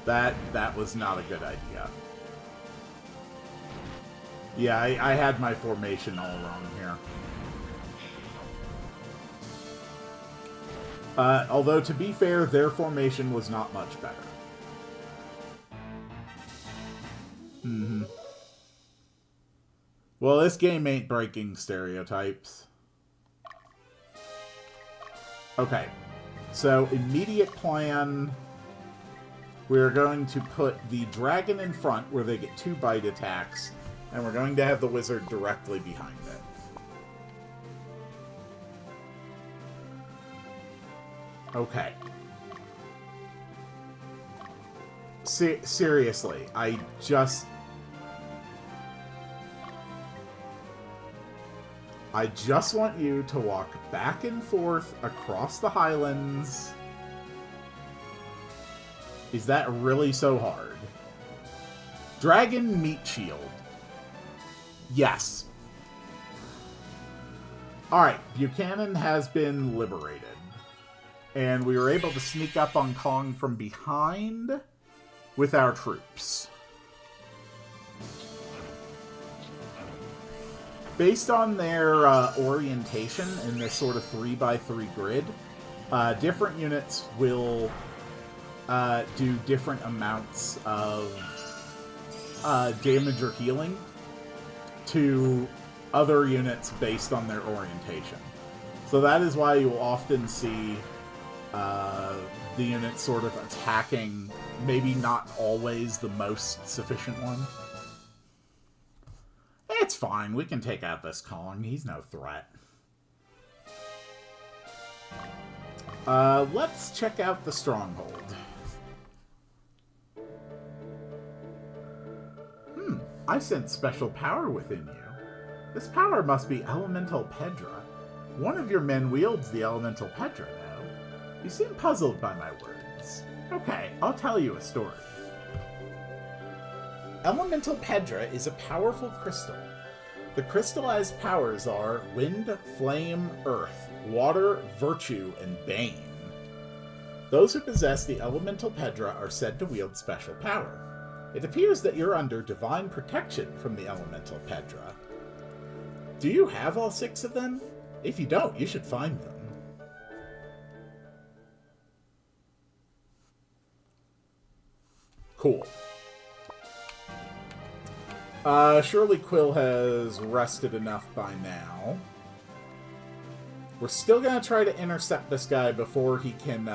That was not a good idea. Yeah, I had my formation all wrong here. Although, to be fair, their formation was not much better. Mm-hmm. Well, this game ain't breaking stereotypes. Okay. So, immediate plan. We're going to put the dragon in front where they get 2 bite attacks. And we're going to have the wizard directly behind it. Okay. Seriously, I just want you to walk back and forth across the Highlands. Is that really so hard? Dragon Meat Shield. Yes. Alright, Buchanan has been liberated. And we were able to sneak up on Kong from behind with our troops. Based on their orientation in this sort of 3x3 grid, different units will do different amounts of damage or healing to other units based on their orientation. So that is why you'll often see the units sort of attacking, maybe not always the most sufficient one. It's fine, we can take out this Kong, he's no threat. Let's check out the stronghold. I sense special power within you. This power must be Elemental Pedra. One of your men wields the Elemental Pedra now. You seem puzzled by my words. Okay, I'll tell you a story. Elemental Pedra is a powerful crystal. The crystallized powers are Wind, Flame, Earth, Water, Virtue, and Bane. Those who possess the Elemental Pedra are said to wield special power. It appears that you're under divine protection from the Elemental Pedra. Do you have all 6 of them? If you don't, you should find them. Cool. Surely Quill has rested enough by now. We're still going to try to intercept this guy before he can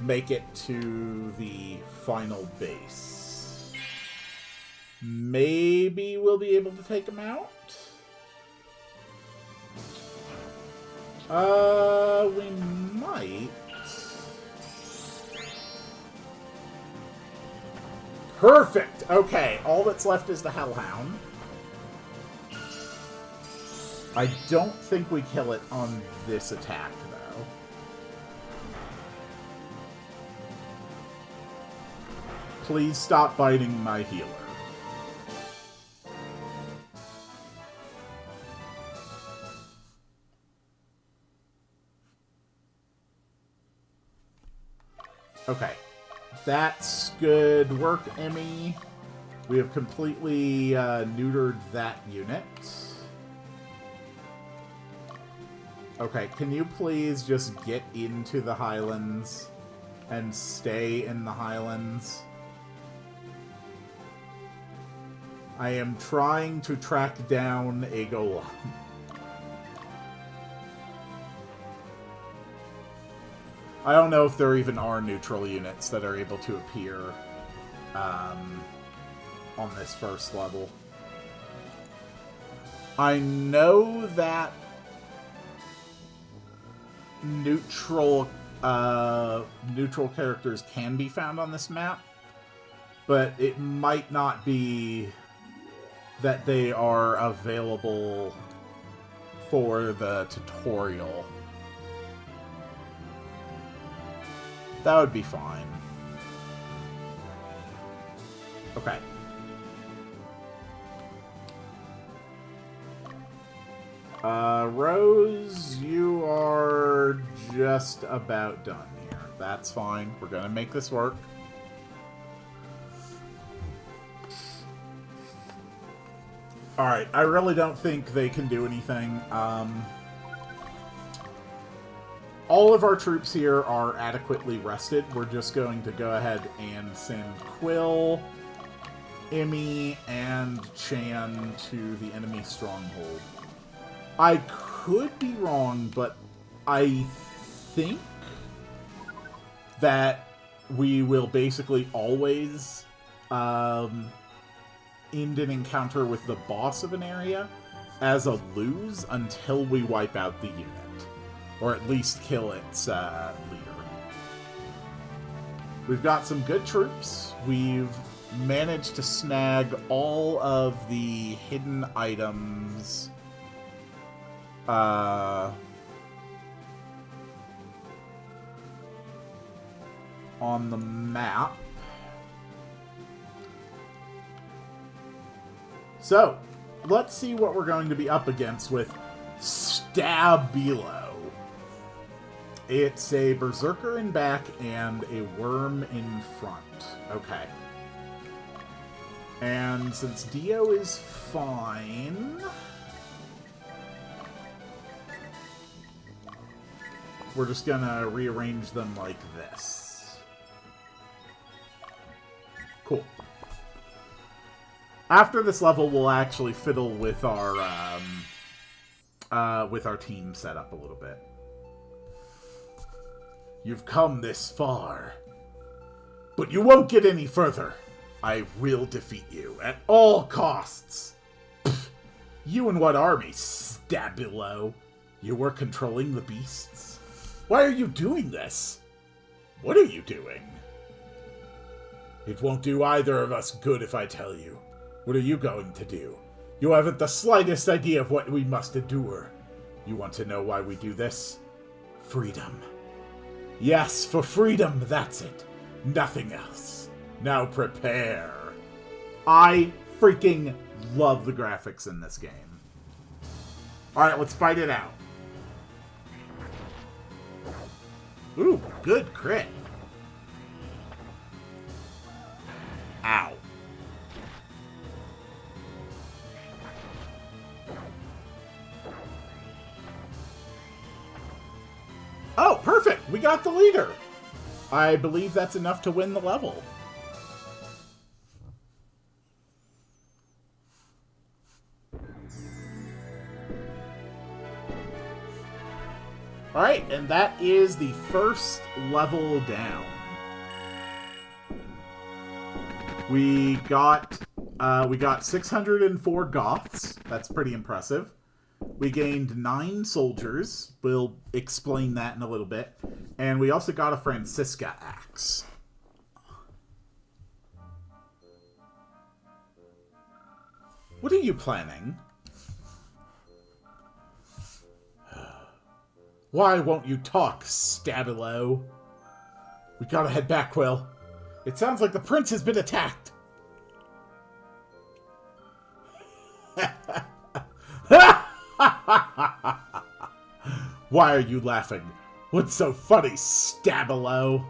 make it to the final base. Maybe we'll be able to take him out? We might. Perfect! Okay, all that's left is the Hellhound. I don't think we kill it on this attack, though. Please stop biting my healer. Okay. That's good work, Emmy. We have completely neutered that unit. Okay, can you please just get into the Highlands and stay in the Highlands? I am trying to track down a golem. I don't know if there even are neutral units that are able to appear on this first level. I know that neutral characters can be found on this map, but it might not be that they are available for the tutorial. That would be fine. Okay. Rose, you are just about done here. That's fine. We're gonna make this work. Alright, I really don't think they can do anything. All of our troops here are adequately rested. We're just going to go ahead and send Quill, Emmy, and Chan to the enemy stronghold. I could be wrong, but I think that we will basically always end an encounter with the boss of an area as a lose until we wipe out the unit. Or at least kill its leader. We've got some good troops. We've managed to snag all of the hidden items on the map. So, let's see what we're going to be up against with Stabilo. It's a berserker in back and a worm in front. Okay. And since Dio is fine, we're just gonna rearrange them like this. Cool. After this level, we'll actually fiddle with our team setup a little bit. You've come this far, but you won't get any further. I will defeat you at all costs. Pfft, you and what army, Stabilo? You were controlling the beasts? Why are you doing this? What are you doing? It won't do either of us good if I tell you. What are you going to do? You haven't the slightest idea of what we must endure. You want to know why we do this? Freedom. Yes, for freedom, that's it. Nothing else. Now prepare. I freaking love the graphics in this game. Alright, let's fight it out. Ooh, good crit. Ow. Oh, perfect! We got the leader! I believe that's enough to win the level. Alright, and that is the first level down. We got 604 Goths. That's pretty impressive. We gained 9 soldiers. We'll explain that in a little bit. And we also got a Francisca axe. What are you planning? Why won't you talk, Stabilo? We gotta head back, Quill. It sounds like the prince has been attacked. Why are you laughing? What's so funny, Stabilo?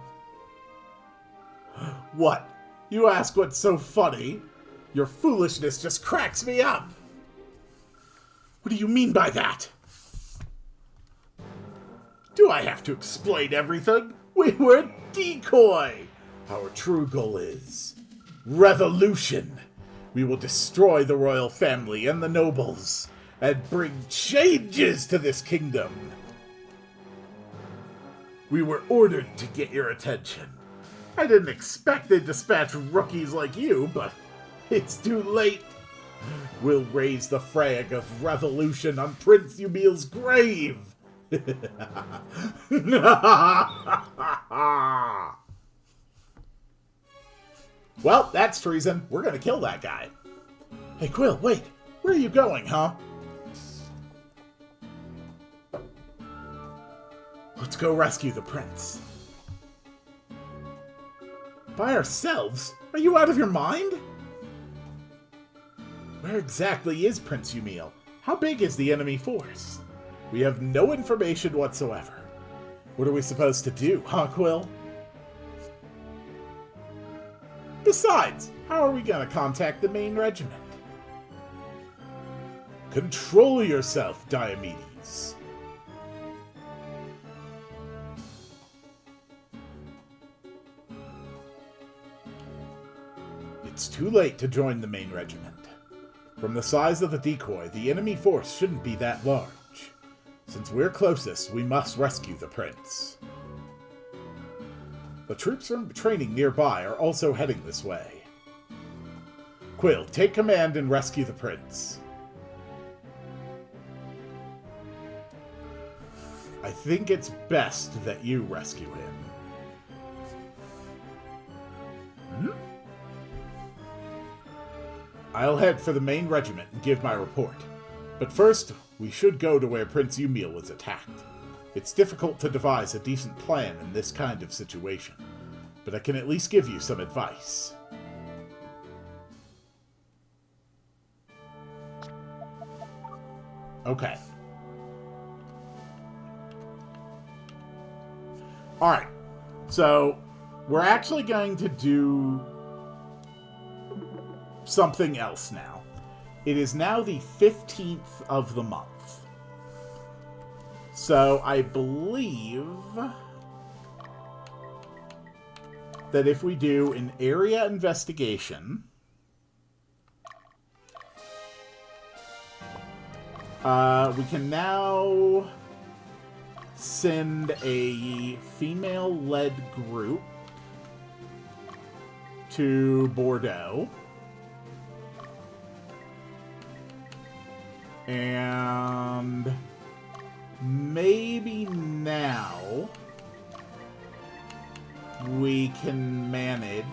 What? You ask what's so funny? Your foolishness just cracks me up. What do you mean by that? Do I have to explain everything? We were a decoy. Our true goal is revolution. We will destroy the royal family and the nobles and bring changes to this kingdom. We were ordered to get your attention. I didn't expect they'd dispatch rookies like you, but it's too late. We'll raise the flag of revolution on Prince Yumil's grave. Well, that's treason. We're gonna kill that guy. Hey, Quill, wait. Where are you going, huh? Let's go rescue the prince. By ourselves? Are you out of your mind? Where exactly is Prince Yumil? How big is the enemy force? We have no information whatsoever. What are we supposed to do, huh, Quill? Besides, how are we going to contact the main regiment? Control yourself, Diomedes. It's too late to join the main regiment. From the size of the decoy, the enemy force shouldn't be that large. Since we're closest, we must rescue the prince. The troops from training nearby are also heading this way. Quill, take command and rescue the prince. I think it's best that you rescue him. I'll head for the main regiment and give my report. But first, we should go to where Prince Yumil was attacked. It's difficult to devise a decent plan in this kind of situation, but I can at least give you some advice. Okay. Alright, so we're actually going to do something else now. It is now the 15th of the month. So I believe that if we do an area investigation, we can now send a female-led group to Bordeaux. And maybe now we can manage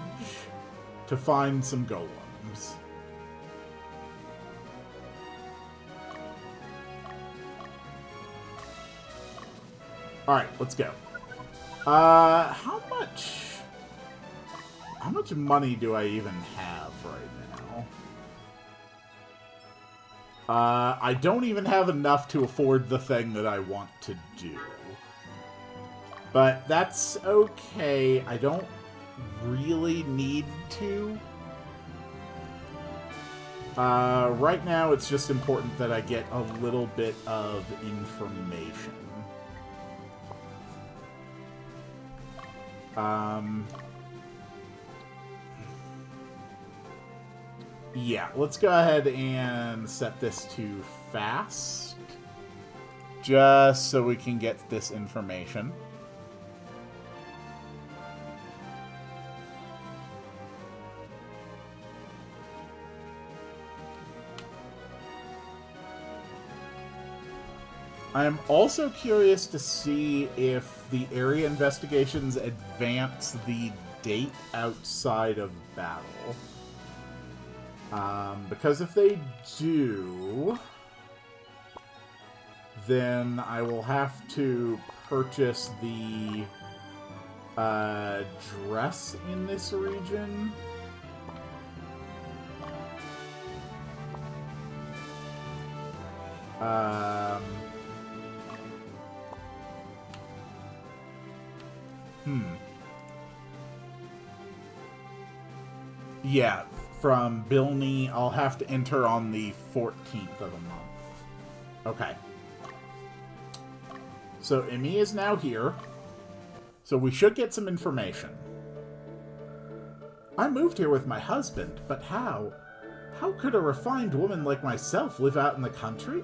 to find some golems. Alright, let's go. How much money do I even have right now? I don't even have enough to afford the thing that I want to do. But that's okay. I don't really need to. Right now, it's just important that I get a little bit of information. Yeah, let's go ahead and set this to fast. Just so we can get this information. I am also curious to see if the area investigations advance the date outside of battle. Because if they do, then I will have to purchase the dress in this region. Yeah, from Bilney, I'll have to enter on the 14th of the month. Okay. So, Emmy is now here. So we should get some information. I moved here with my husband, but how? How could a refined woman like myself live out in the country?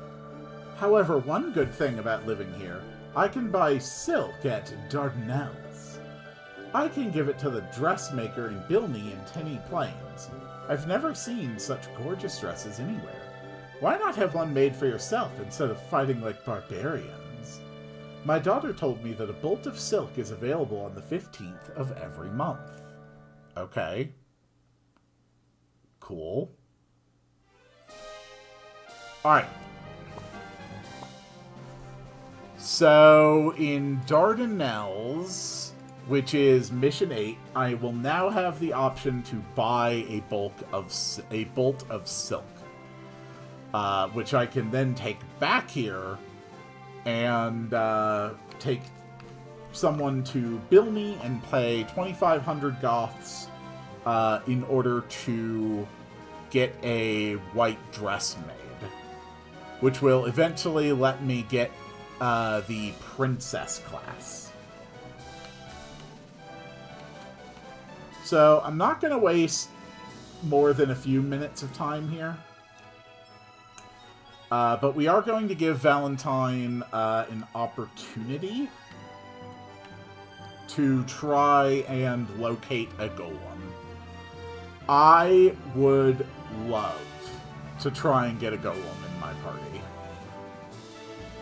However, one good thing about living here, I can buy silk at Dardanelles. I can give it to the dressmaker in Bilney in Tenny Plains. I've never seen such gorgeous dresses anywhere. Why not have one made for yourself instead of fighting like barbarians? My daughter told me that a bolt of silk is available on the 15th of every month. Okay. Cool. Alright. So, in Dardanelles, which is Mission 8, I will now have the option to buy a bolt of silk. Which I can then take back here and take someone to Bilney and pay 2,500 Goths in order to get a white dress made, which will eventually let me get the princess class. So I'm not going to waste more than a few minutes of time here. But we are going to give Valentine an opportunity to try and locate a golem. I would love to try and get a golem in my party.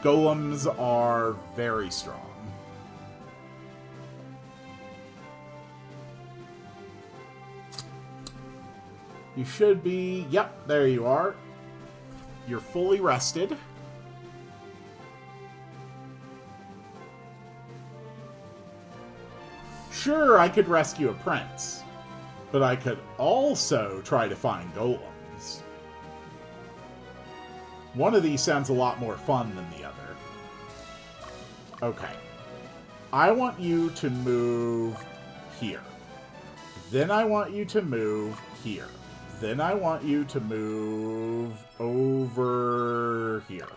Golems are very strong. You should be... Yep, there you are. You're fully rested. Sure, I could rescue a prince, but I could also try to find golems. One of these sounds a lot more fun than the other. Okay. I want you to move here. Then I want you to move here. Then I want you to move over here.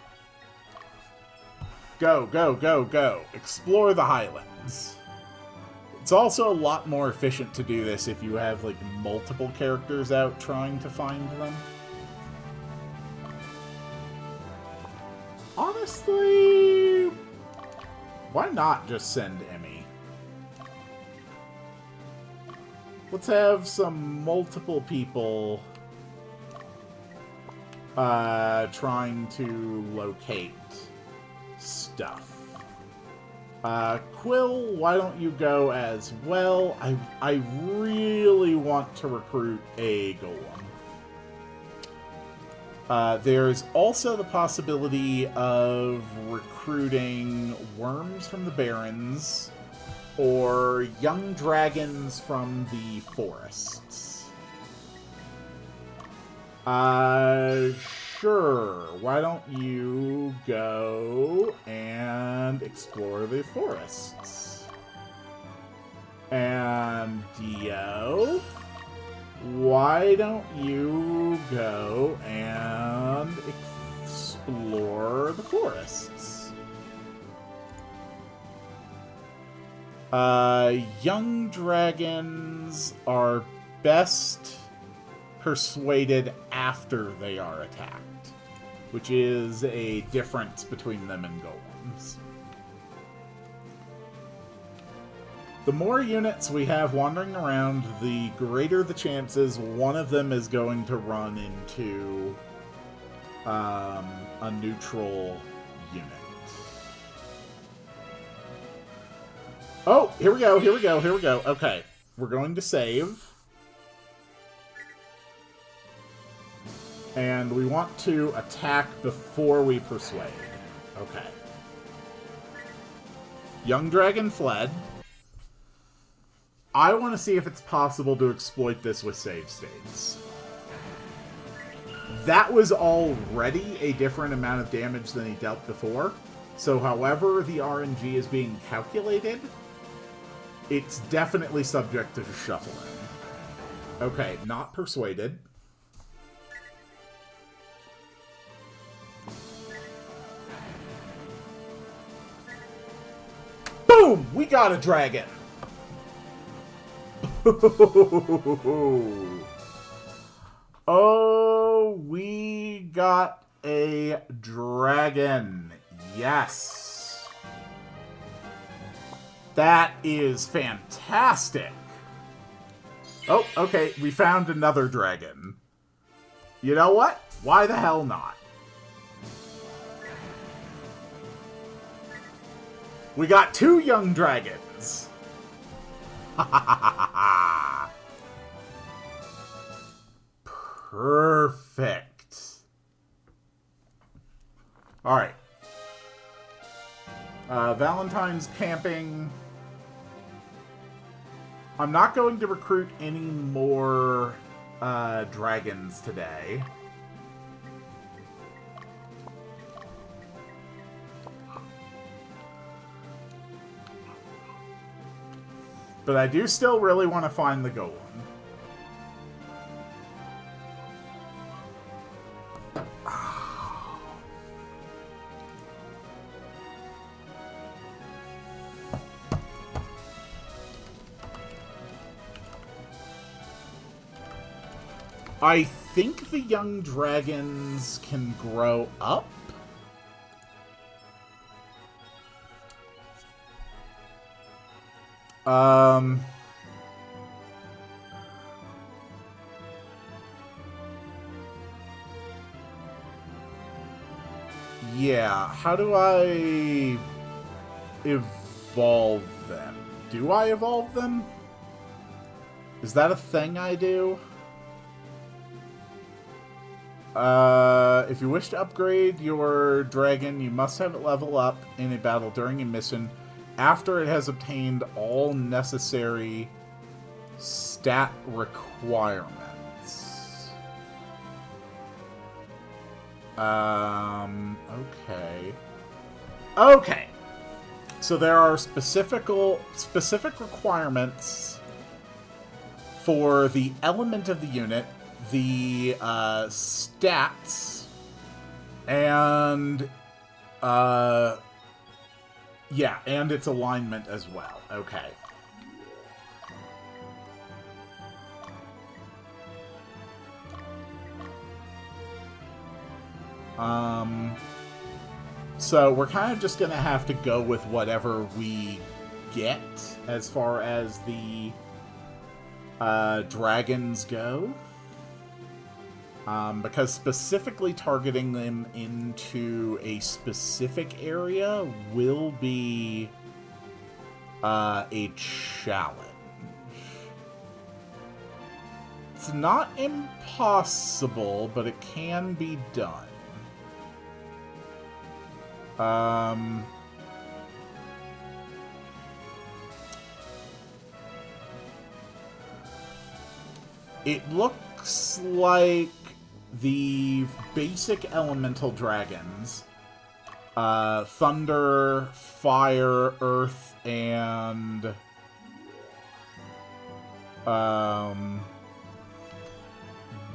Go, go, go, go. Explore the Highlands. It's also a lot more efficient to do this if you have, like, multiple characters out trying to find them. Honestly, why not just send Emmy? Let's have some multiple people trying to locate stuff. Quill, why don't you go as well? I really want to recruit a golem. There's also the possibility of recruiting worms from the Barrens or young dragons from the forests. Sure. Why don't you go and explore the forests? And Dio, why don't you go and explore the forests? Young dragons are best persuaded after they are attacked, which is a difference between them and golems. The more units we have wandering around, the greater the chances one of them is going to run into a neutral unit. Oh, here we go, here we go, here we go. Okay, we're going to save. And we want to attack before we persuade. Okay. Young dragon fled. I want to see if it's possible to exploit this with save states. That was already a different amount of damage than he dealt before. So however the RNG is being calculated, it's definitely subject to shuffling. Okay, not persuaded. Boom! We got a dragon! Oh, we got a dragon. Yes. That is fantastic. Oh, okay, we found another dragon. You know what? Why the hell not? We got 2 young dragons. Perfect. Alright. Valentine's camping. I'm not going to recruit any more dragons today. But I do still really want to find the golem. I think the young dragons can grow up. Yeah, how do I evolve them? Do I evolve them? Is that a thing I do? If you wish to upgrade your dragon, you must have it level up in a battle during a mission after it has obtained all necessary stat requirements. Okay. Okay. So there are specific requirements for the element of the unit, the stats, and yeah, and its alignment as well. Okay. So we're kind of just gonna have to go with whatever we get as far as the dragons go. Because specifically targeting them into a specific area will be a challenge. It's not impossible, but it can be done. It looks like the basic elemental dragons, thunder, fire, earth, and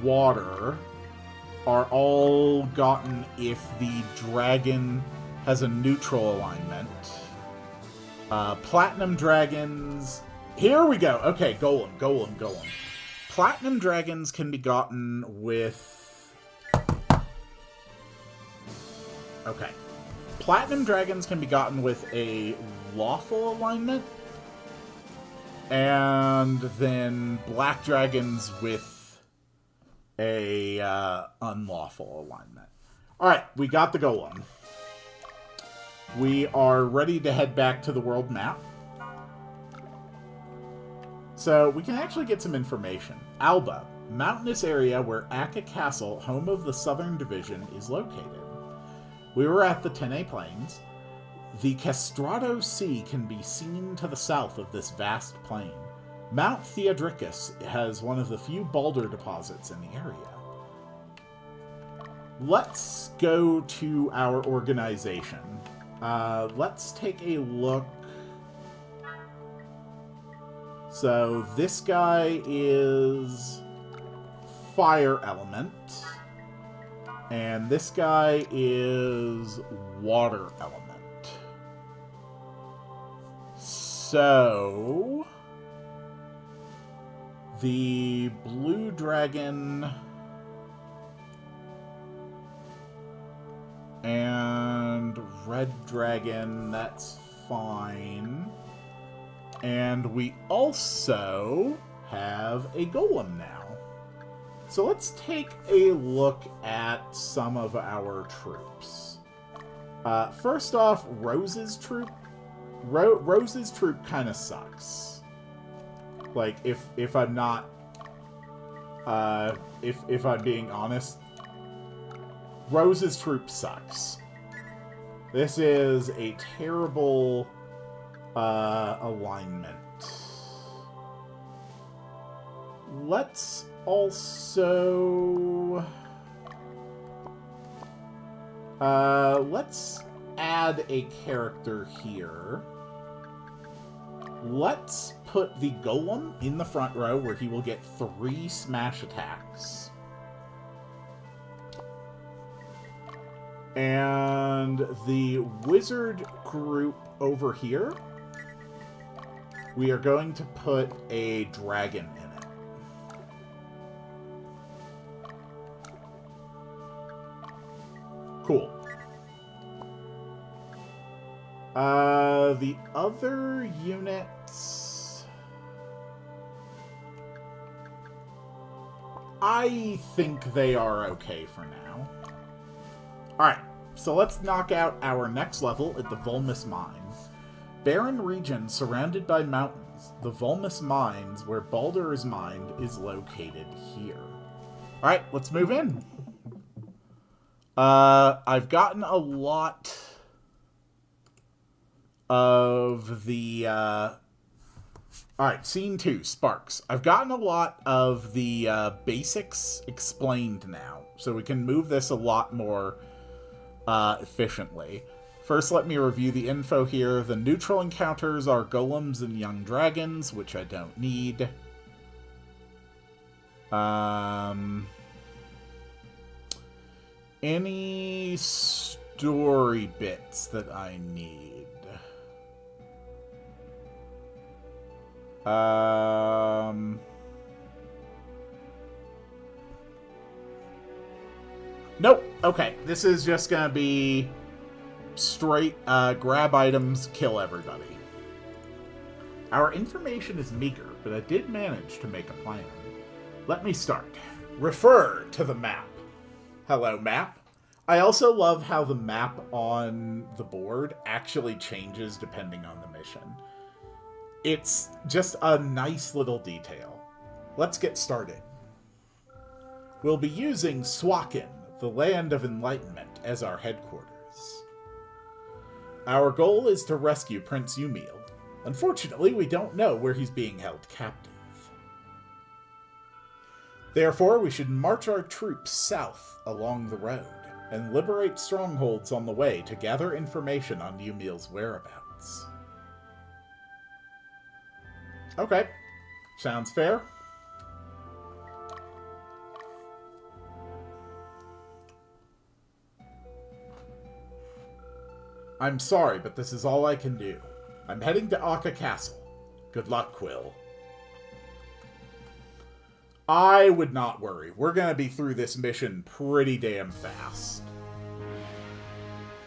water, are all gotten if the dragon has a neutral alignment. Platinum dragons... Here we go! Okay, golem. Platinum dragons can be gotten with... Okay. Platinum dragons can be gotten with a lawful alignment, and then black dragons with a unlawful alignment. Alright, we got the golem. We are ready to head back to the world map. So, we can actually get some information. Alba, mountainous area where Akka Castle, home of the Southern Division, is located. We were at the Tene Plains. The Castrato Sea can be seen to the south of this vast plain. Mount Theodricus has one of the few boulder deposits in the area. Let's go to our organization. Let's take a look. So this guy is fire element. And this guy is water element. So the blue dragon and red dragon, that's fine. And we also have a golem now. So let's take a look at some of our troops. First off, Rose's troop. Rose's troop kind of sucks. Like, if I'm not... if I'm being honest, Rose's troop sucks. This is a terrible alignment. Let's also... let's add a character here. Let's put the golem in the front row where he will get 3 smash attacks. And the wizard group over here, we are going to put a dragon in it. Cool. The other units... I think they are okay for now. Alright, so let's knock out our next level at the Vulmus Mines. Barren region surrounded by mountains. The Vulmus Mines, where Baldur is mined, is located here. Alright, let's move in. I've gotten a lot of the, Alright, Scene 2, Sparks. I've gotten a lot of the, basics explained now, so we can move this a lot more, efficiently. First, let me review the info here. The neutral encounters are golems and young dragons, which I don't need. Any story bits that I need? Nope. Okay, this is just gonna be straight grab items, kill everybody. Our information is meager, but I did manage to make a plan. Let me start. Refer to the map. Hello, map. I also love how the map on the board actually changes depending on the mission. It's just a nice little detail. Let's get started. We'll be using Swakin, the Land of Enlightenment, as our headquarters. Our goal is to rescue Prince Umiel. Unfortunately, we don't know where he's being held captive. Therefore, we should march our troops south along the road and liberate strongholds on the way to gather information on Umiel's whereabouts. Okay. Sounds fair. I'm sorry, but this is all I can do. I'm heading to Akka Castle. Good luck, Quill. I would not worry. We're going to be through this mission pretty damn fast.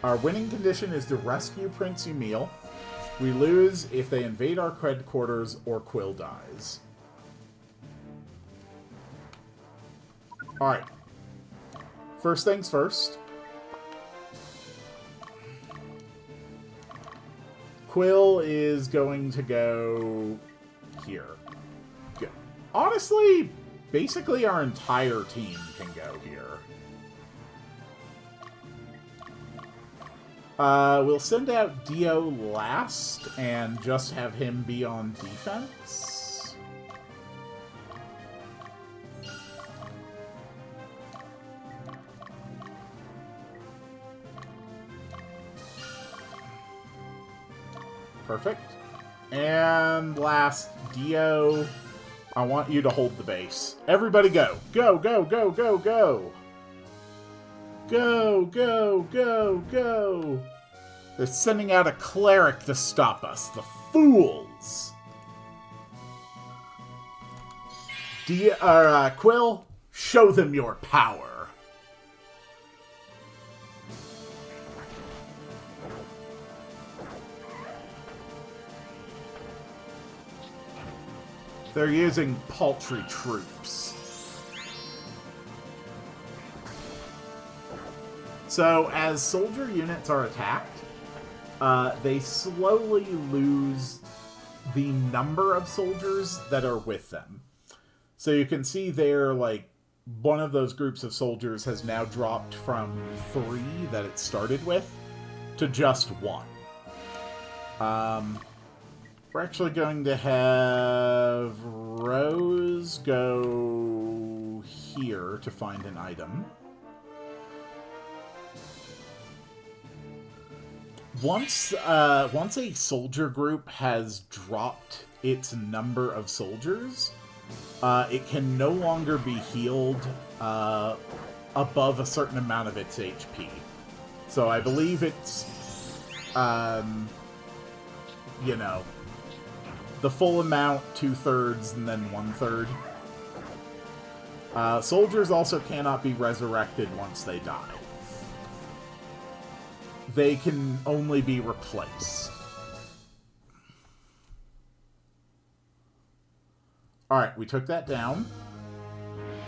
Our winning condition is to rescue Prince Umiel. We lose if they invade our headquarters or Quill dies. Alright. First things first. Quill is going to go here. Good. Honestly, basically our entire team can go here. We'll send out Dio last and just have him be on defense. Perfect. And last, Dio, I want you to hold the base. Everybody go. Go, go, go, go, go. Go, go, go, go. They're sending out a cleric to stop us. The fools. Quill, show them your power. They're using paltry troops. So, as soldier units are attacked, they slowly lose the number of soldiers that are with them. So you can see there, like, one of those groups of soldiers has now dropped from 3 that it started with to just 1. We're actually going to have Rose go here to find an item. Once a soldier group has dropped its number of soldiers, it can no longer be healed above a certain amount of its HP. So I believe it's, you know, the full amount, 2/3, and then 1/3. Soldiers also cannot be resurrected once they die. They can only be replaced. Alright, we took that down.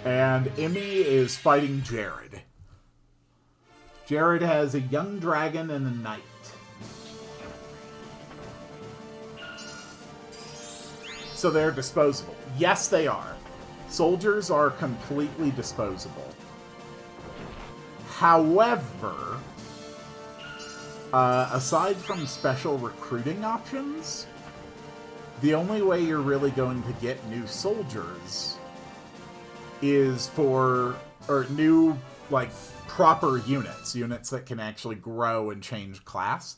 And Emmy is fighting Jared. Jared has a young dragon and a knight. So they're disposable. Yes, they are. Soldiers are completely disposable. However, aside from special recruiting options, the only way you're really going to get new soldiers is for, or new, like, proper units that can actually grow and change class,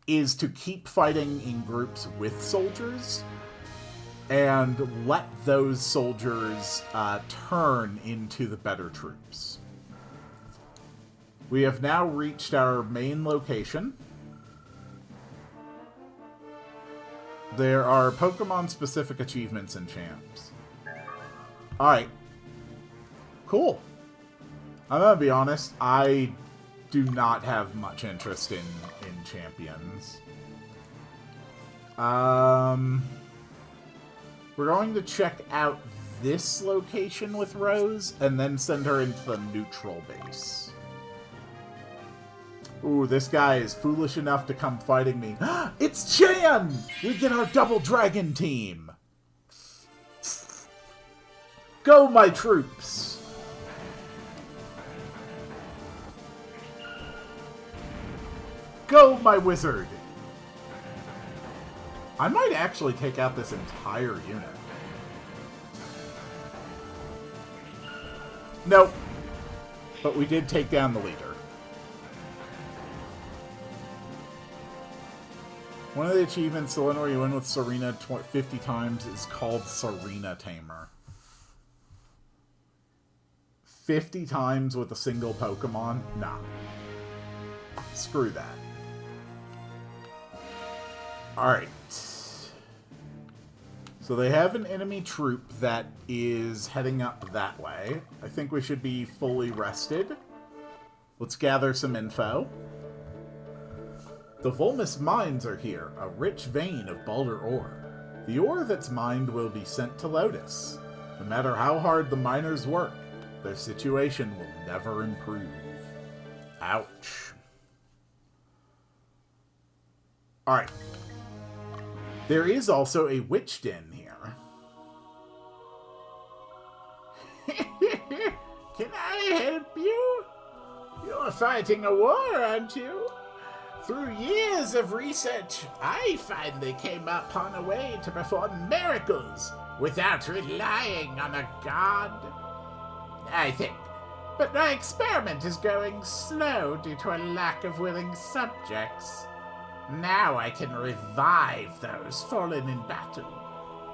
is to keep fighting in groups with soldiers and let those soldiers turn into the better troops. We have now reached our main location. There are Pokemon-specific achievements and champs. Alright. Cool. I'm gonna be honest, I do not have much interest in champions. We're going to check out this location with Rose, and then send her into the neutral base. Ooh, this guy is foolish enough to come fighting me. It's Chan! We get our double dragon team! Go, my troops! Go, my wizard! I might actually take out this entire unit. Nope. But we did take down the leader. One of the achievements, the one where you win with Serena 50 times, is called Serena Tamer. 50 times with a single Pokemon? Nah. Screw that. Alright. So they have an enemy troop that is heading up that way. I think we should be fully rested. Let's gather some info. The Volmus mines are here, a rich vein of Balder ore. The ore that's mined will be sent to Lotus. No matter how hard the miners work, their situation will never improve. Ouch. Alright. There is also a witch den here. Can I help you? You're fighting a war, aren't you? Through years of research, I finally came upon a way to perform miracles without relying on a god. I think. But my experiment is going slow due to a lack of willing subjects. Now I can revive those fallen in battle.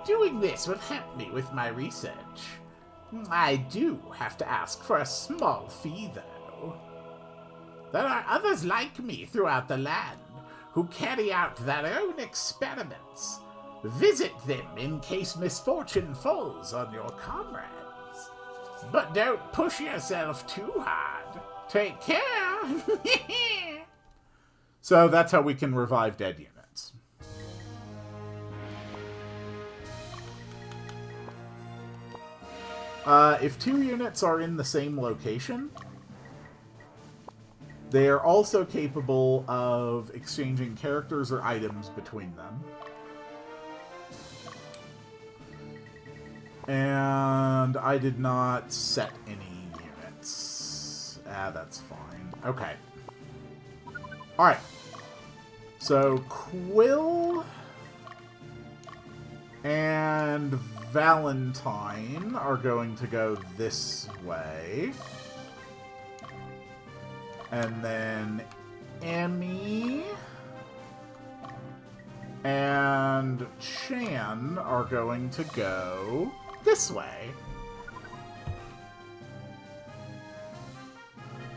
Doing this will help me with my research. I do have to ask for a small fee, though. There are others like me throughout the land who carry out their own experiments. Visit them in case misfortune falls on your comrades. But don't push yourself too hard. Take care. So that's how we can revive dead units. If 2 units are in the same location, they are also capable of exchanging characters or items between them. And I did not set any units. That's fine. Okay. Alright. So, Quill and Valentine are going to go this way. And then Emmy and Chan are going to go this way.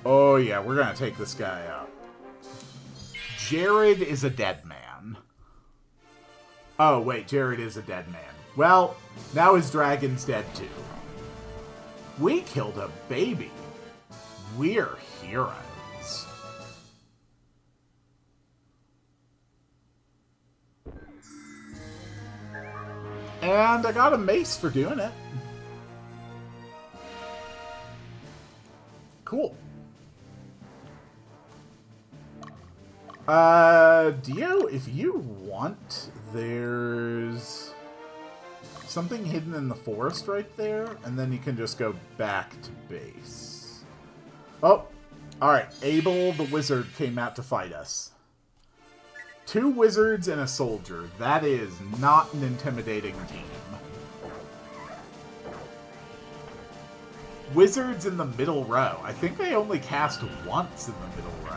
Oh yeah, we're gonna take this guy out. Jared is a dead man. Oh wait, Jared is a dead man. Well, now his dragon's dead too. We killed a baby. We're heroes. And I got a mace for doing it. Cool. Dio, if you want, there's something hidden in the forest right there, and then you can just go back to base. Oh, alright. Abel the wizard came out to fight us. 2 wizards and a soldier. That is not an intimidating team. Wizards in the middle row. I think they only cast once in the middle row.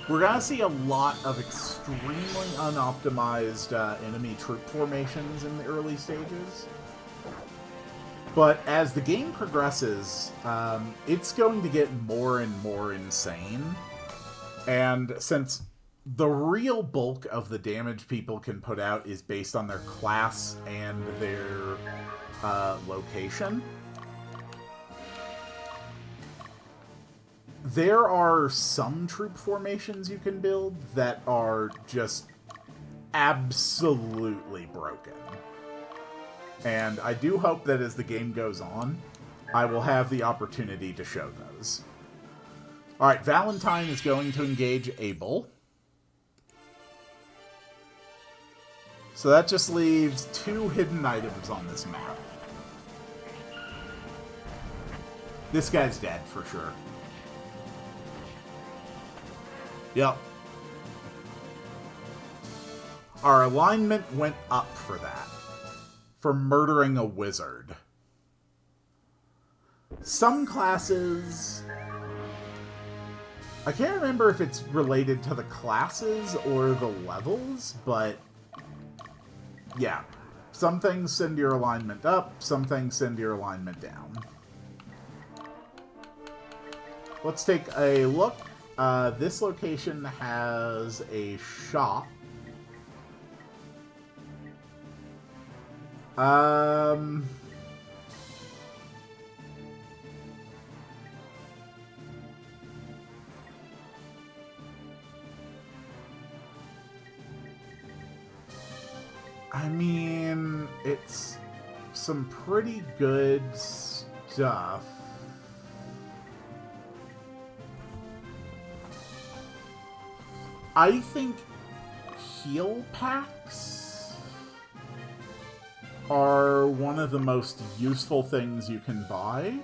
We're going to see a lot of extremely unoptimized enemy troop formations in the early stages. But as the game progresses, it's going to get more and more insane. And since the real bulk of the damage people can put out is based on their class and their location, there are some troop formations you can build that are just absolutely broken. And I do hope that as the game goes on, I will have the opportunity to show those. Alright, Valentine is going to engage Abel. So that just leaves 2 hidden items on this map. This guy's dead, for sure. Yep. Our alignment went up for that. For murdering a wizard. Some classes... I can't remember if it's related to the classes or the levels, but... yeah. Some things send your alignment up, some things send your alignment down. Let's take a look. This location has a shop. I mean, it's some pretty good stuff. I think heal packs are one of the most useful things you can buy.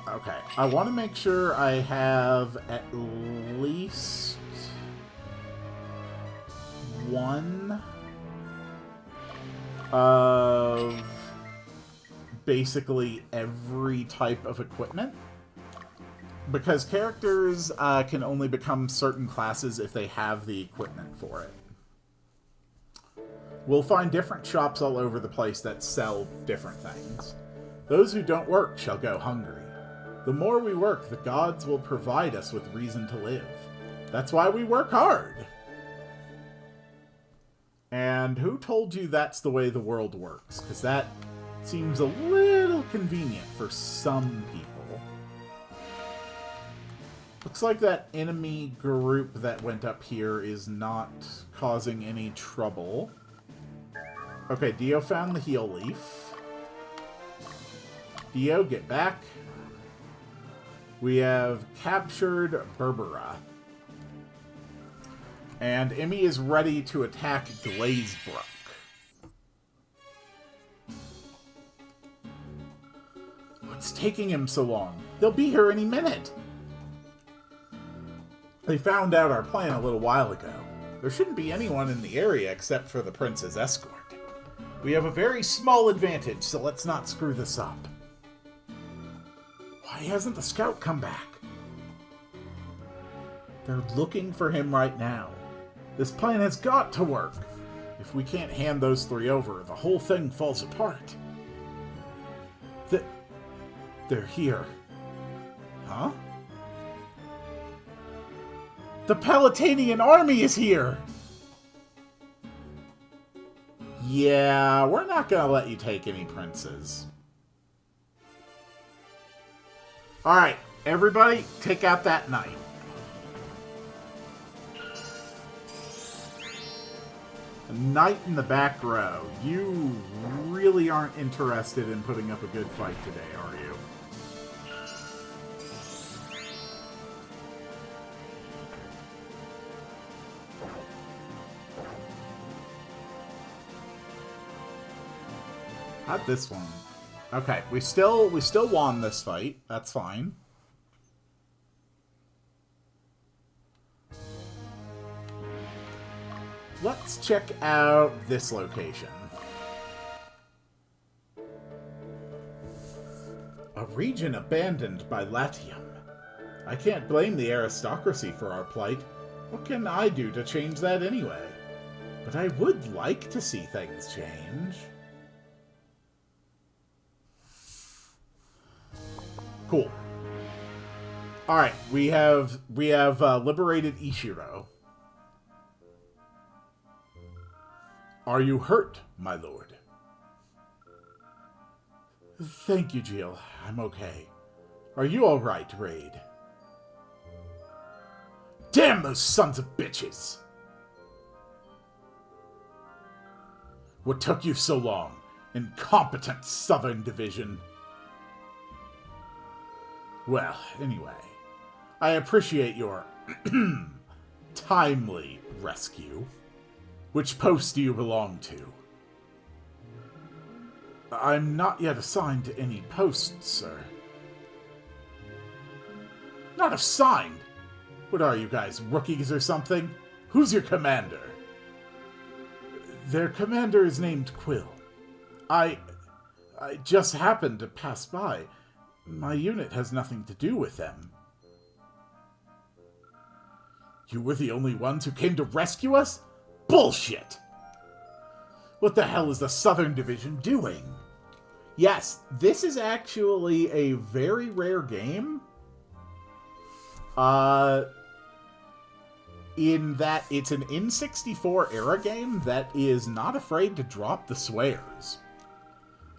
Okay, I want to make sure I have at least one of basically every type of equipment. Because characters can only become certain classes if they have the equipment for it. We'll find different shops all over the place that sell different things. Those who don't work shall go hungry. The more we work, the gods will provide us with reason to live. That's why we work hard. And who told you that's the way the world works? Because that seems a little convenient for some people. Looks like that enemy group that went up here is not causing any trouble. Okay, Dio found the heal leaf. Dio, get back. We have captured Berbera. And Emmy is ready to attack Glazebrook. What's taking him so long? They'll be here any minute. They found out our plan a little while ago. There shouldn't be anyone in the area except for the prince's escort. We have a very small advantage, so let's not screw this up. Why hasn't the scout come back? They're looking for him right now. This plan has got to work. If we can't hand those three over, the whole thing falls apart. They're here. Huh? The Palatinian army is here! Yeah, we're not gonna let you take any princes. Alright, everybody, take out that knight. A knight in the back row. You really aren't interested in putting up a good fight today, are you? Not this one. Okay, we still won this fight. That's fine. Let's check out this location. A region abandoned by Latium. I can't blame the aristocracy for our plight. What can I do to change that anyway? But I would like to see things change. Cool. Alright, we have liberated Ishiro. Are you hurt, my lord? Thank you, Jill. I'm okay. Are you alright, Raid? Damn those sons of bitches! What took you so long? Incompetent Southern Division. Well, anyway, I appreciate your timely rescue. Which post do you belong to? I'm not yet assigned to any posts, sir. Not assigned? What are you guys, rookies or something? Who's your commander? Their commander is named Quill. I just happened to pass by. My unit has nothing to do with them. You were the only ones who came to rescue us? Bullshit! What the hell is the Southern Division doing? Yes, this is actually a very rare game. In that it's an N64 era game that is not afraid to drop the swears.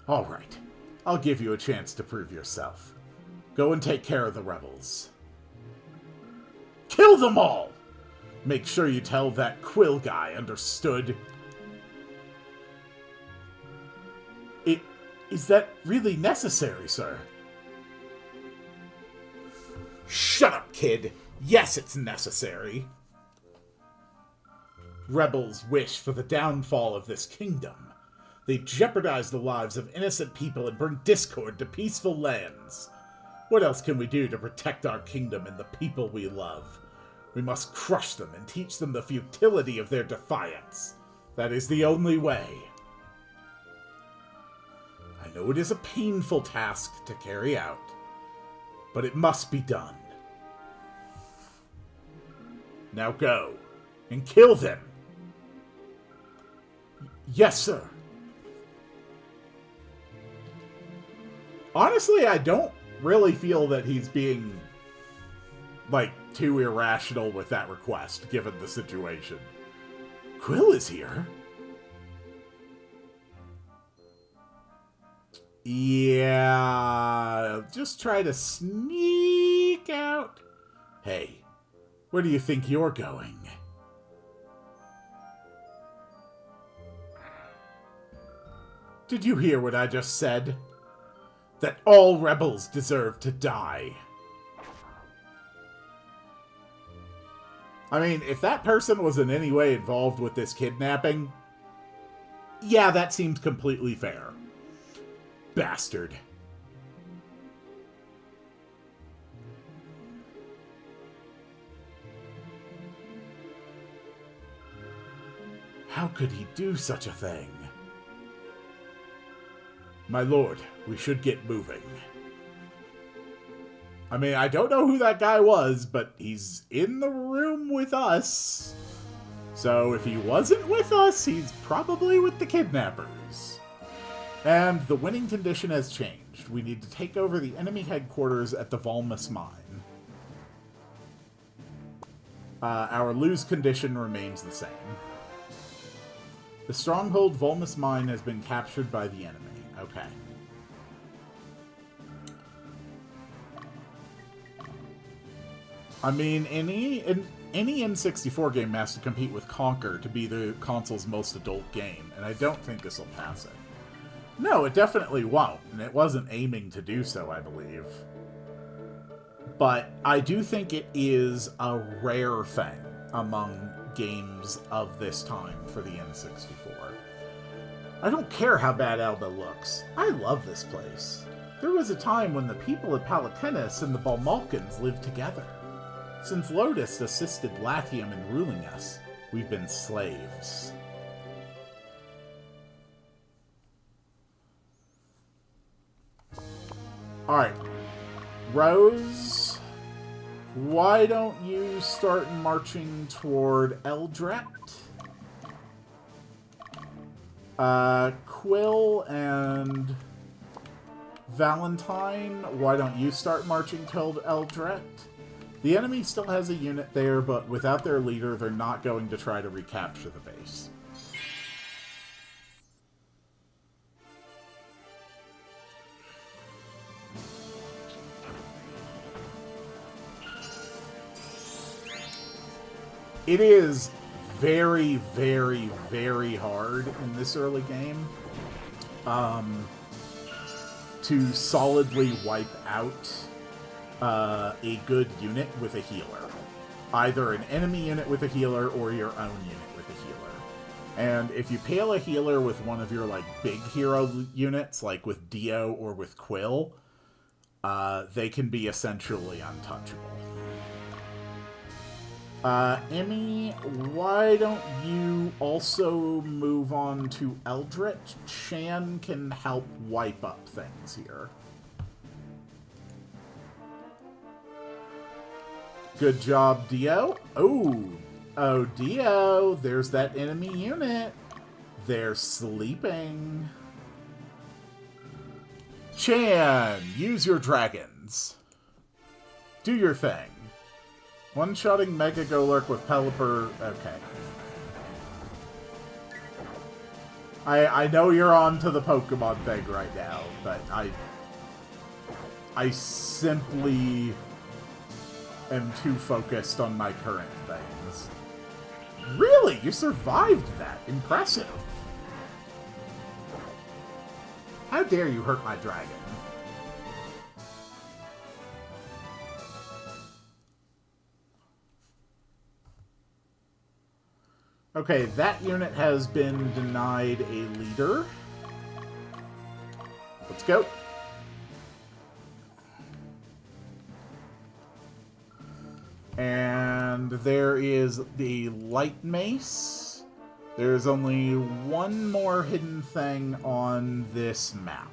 Alright, I'll give you a chance to prove yourself. Go and take care of the rebels. Kill them all! Make sure you tell that Quill guy, understood? Is that really necessary, sir? Shut up, kid! Yes, it's necessary! Rebels wish for the downfall of this kingdom. They jeopardize the lives of innocent people and bring discord to peaceful lands. What else can we do to protect our kingdom and the people we love? We must crush them and teach them the futility of their defiance. That is the only way. I know it is a painful task to carry out, but it must be done. Now go and kill them. Yes, sir. Honestly, I don't really feel that he's being, like, too irrational with that request, given the situation. Quill is here? Yeah, just try to sneak out. Hey, where do you think you're going? Did you hear what I just said? That all rebels deserve to die. I mean, if that person was in any way involved with this kidnapping, yeah, that seems completely fair. Bastard. How could he do such a thing? My lord, we should get moving. I mean, I don't know who that guy was, but he's in the room with us. So if he wasn't with us, he's probably with the kidnappers. And the winning condition has changed. We need to take over the enemy headquarters at the Volmus Mine. Our lose condition remains the same. The stronghold Volmus Mine has been captured by the enemy. Okay. I mean, any N64 game has to compete with Conquer to be the console's most adult game, and I don't think this will pass it. No, it definitely won't, and it wasn't aiming to do so, I believe. But I do think it is a rare thing among games of this time for the N64. I don't care how bad Alba looks. I love this place. There was a time when the people of Palatinus and the Balmalkans lived together. Since Lotus assisted Latium in ruling us, we've been slaves. Alright. Rose, why don't you start marching toward Eldret? Quill and Valentine, why don't you start marching toward Eldret? The enemy still has a unit there, but without their leader, they're not going to try to recapture the base. It is very, very, very hard in this early game to solidly wipe out a good unit with a healer. Either an enemy unit with a healer or your own unit with a healer. And if you pale a healer with one of your like big hero units, like with Dio or with Quill, they can be essentially untouchable. Emmy, why don't you also move on to Eldritch? Shan can help wipe up things here. Good job, Dio. Oh, Dio, there's that enemy unit. They're sleeping. Chan, use your dragons. Do your thing. One-shotting Mega Golurk with Pelipper. Okay. I know you're on to the Pokemon thing right now, but I simply am too focused on my current things. Really? You survived that? Impressive. How dare you hurt my dragon? Okay, that unit has been denied a leader. Let's go. And there is the light mace. There's only one more hidden thing on this map.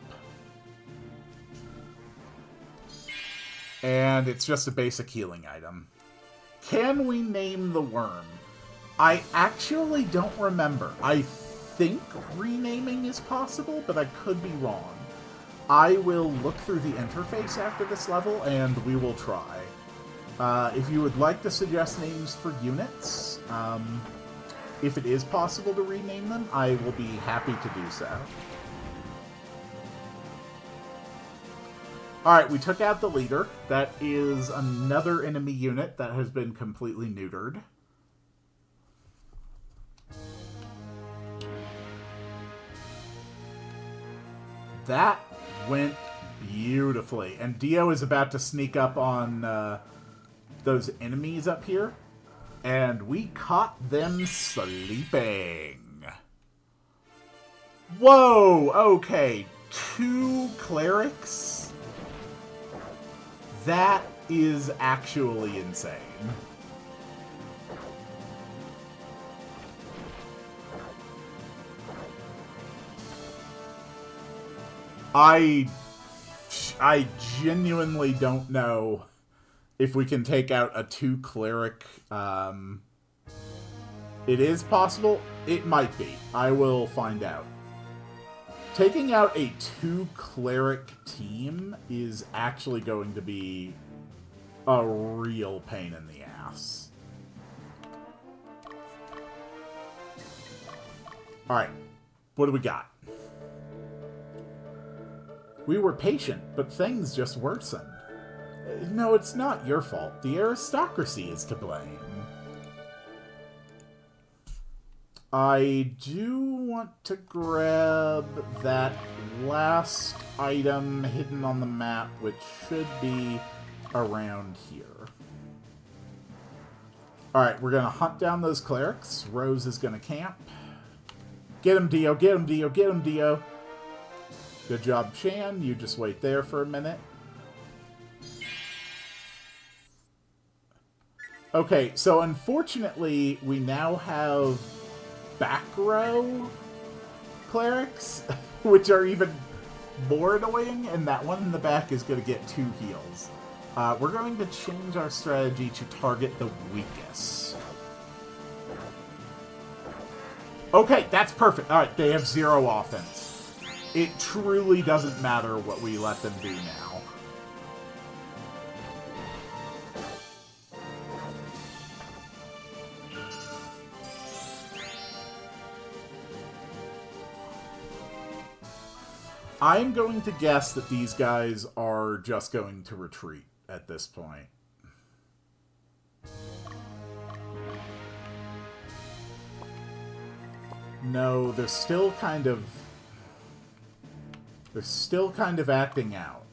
And it's just a basic healing item. Can we name the worm? I actually don't remember. I think renaming is possible, but I could be wrong. I will look through the interface after this level, and we will try. If you would like to suggest names for units, if it is possible to rename them, I will be happy to do so. Alright, we took out the leader. That is another enemy unit that has been completely neutered. That went beautifully. And Dio is about to sneak up on those enemies up here. And we caught them sleeping. Whoa! Okay. 2 clerics? That is actually insane. I genuinely don't know if we can take out a 2 cleric. It is possible. It might be. I will find out. Taking out a 2 cleric team is actually going to be a real pain in the ass. Alright. What do we got? We were patient, but things just worsened. No, it's not your fault. The aristocracy is to blame. I do want to grab that last item hidden on the map, which should be around here. Alright, we're going to hunt down those clerics. Rose is going to camp. Get him, Dio. Get him, Dio. Get him, Dio. Good job, Chan. You just wait there for a minute. Okay, so unfortunately, we now have back row clerics, which are even more annoying, and that one in the back is going to get 2 heals. We're going to change our strategy to target the weakest. Okay, that's perfect. Alright, they have 0 offense. It truly doesn't matter what we let them do now. I'm going to guess that these guys are just going to retreat at this point. No, they're still kind of... They're still kind of acting out.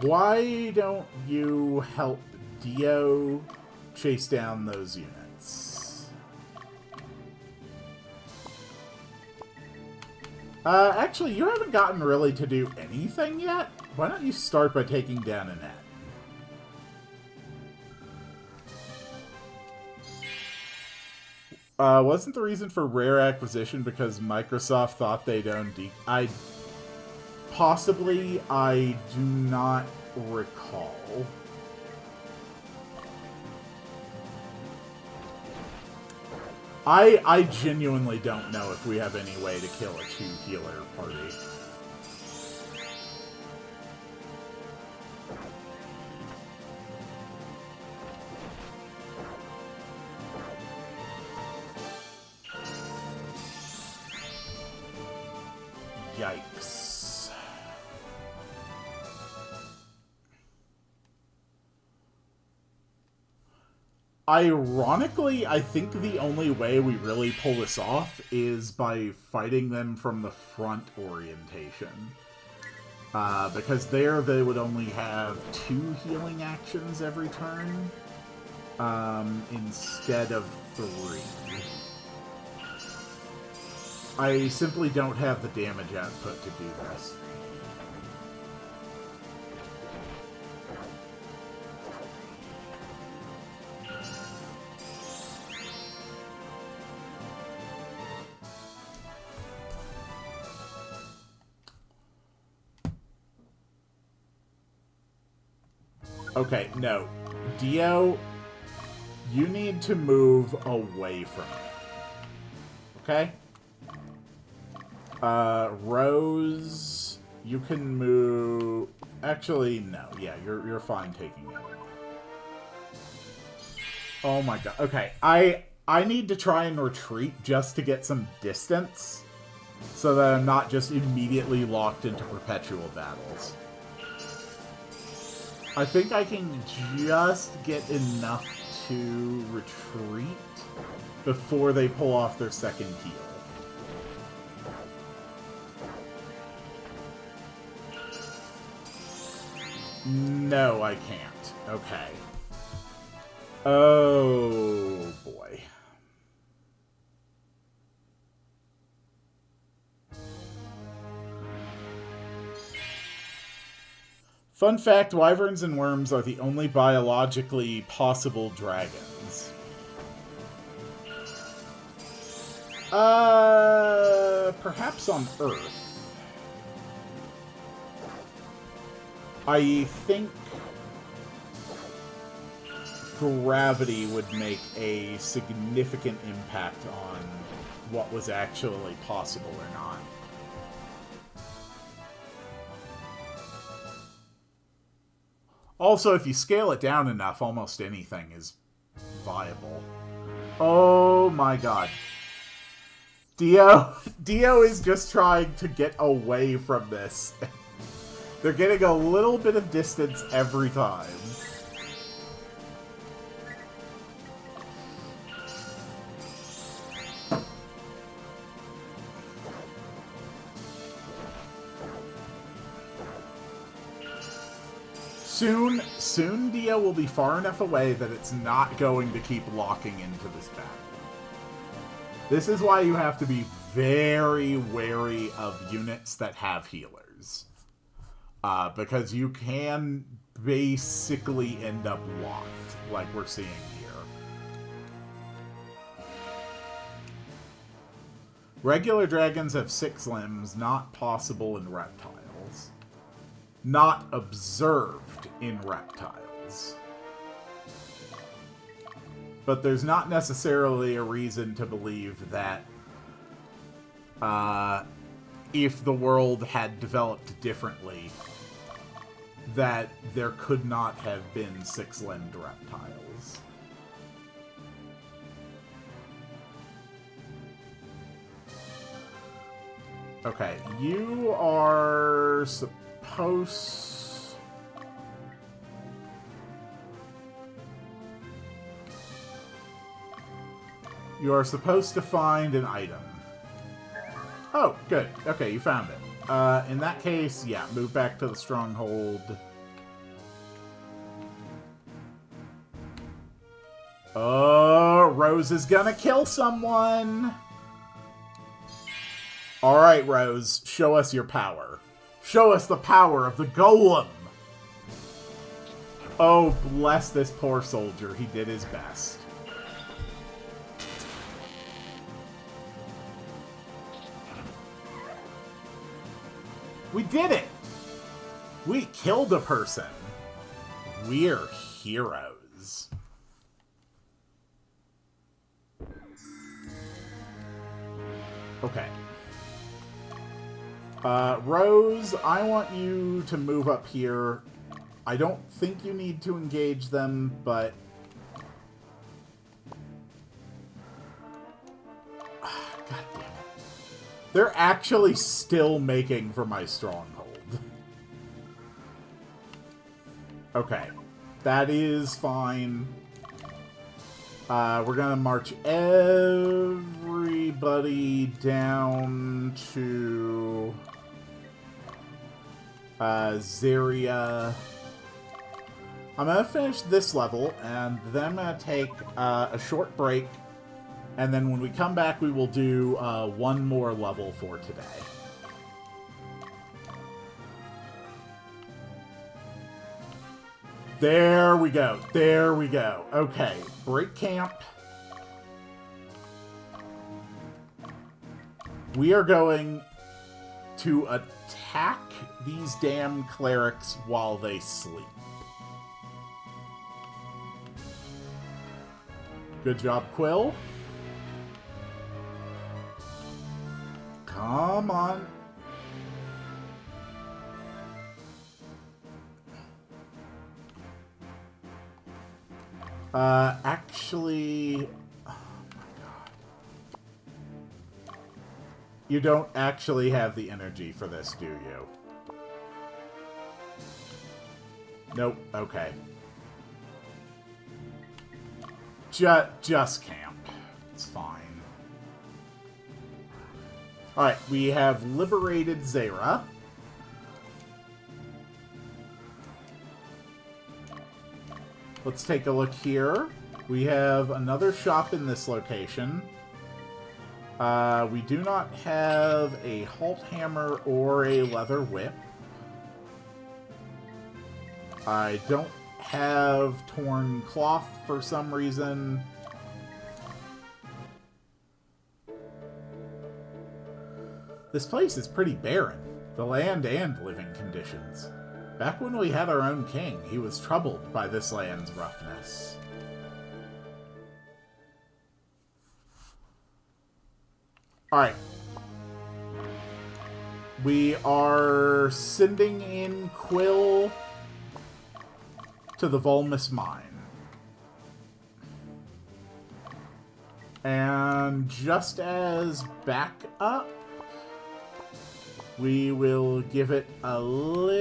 Why don't you help Dio chase down those units? Actually, you haven't gotten really to do anything yet. Why don't you start by taking down Annette? Wasn't the reason for rare acquisition because Microsoft thought they'd own Possibly, I do not recall. I genuinely don't know if we have any way to kill a 2 healer party. Yikes. Ironically, I think the only way we really pull this off is by fighting them from the front orientation. Because there they would only have 2 healing actions every turn. instead of 3. I simply don't have the damage output to do this. Okay, no. Dio, you need to move away from me. Okay? Rose, you can move... Actually, no. Yeah, you're fine taking it. Oh my god. Okay, I need to try and retreat just to get some distance, so that I'm not just immediately locked into perpetual battles. I think I can just get enough to retreat before they pull off their second heal. No, I can't. Okay. Oh, boy. Fun fact, wyverns and worms are the only biologically possible dragons. Perhaps on Earth. I think gravity would make a significant impact on what was actually possible or not. Also, if you scale it down enough, almost anything is viable. Oh my god. Dio is just trying to get away from this. They're getting a little bit of distance every time. Soon Dio will be far enough away that it's not going to keep locking into this battle. This is why you have to be very wary of units that have healers. Because you can basically end up locked, like we're seeing here. Regular dragons have 6 limbs, not possible in reptiles. Not observed in reptiles. But there's not necessarily a reason to believe that if the world had developed differently, that there could not have been 6-limbed reptiles. Okay, you are supposed... You are supposed to find an item. Oh, good. Okay, you found it. In that case, yeah, move back to the stronghold. Oh, Rose is gonna kill someone! Alright, Rose, show us your power. Show us the power of the golem! Oh, bless this poor soldier. He did his best. We did it! We killed a person. We're heroes. Okay. Rose, I want you to move up here. I don't think you need to engage them, but... God damn it. They're actually still making for my stronghold. Okay. That is fine. We're gonna march everybody down to... Zaria. I'm going to finish this level, and then I'm going to take a short break, and then when we come back, we will do one more level for today. There we go. There we go. Okay, break camp. We are going to attack these damn clerics while they sleep. Good job, Quill. Come on. Actually... Oh my god. You don't actually have the energy for this, do you? Nope. Okay. Just camp. It's fine. Alright, we have liberated Zera. Let's take a look here. We have another shop in this location. We do not have a halt hammer or a leather whip. I don't have torn cloth for some reason. This place is pretty barren, the land and living conditions. Back when we had our own king, he was troubled by this land's roughness. Alright. We are sending in Quill to the Volmus Mine. And just as backup, we will give it a little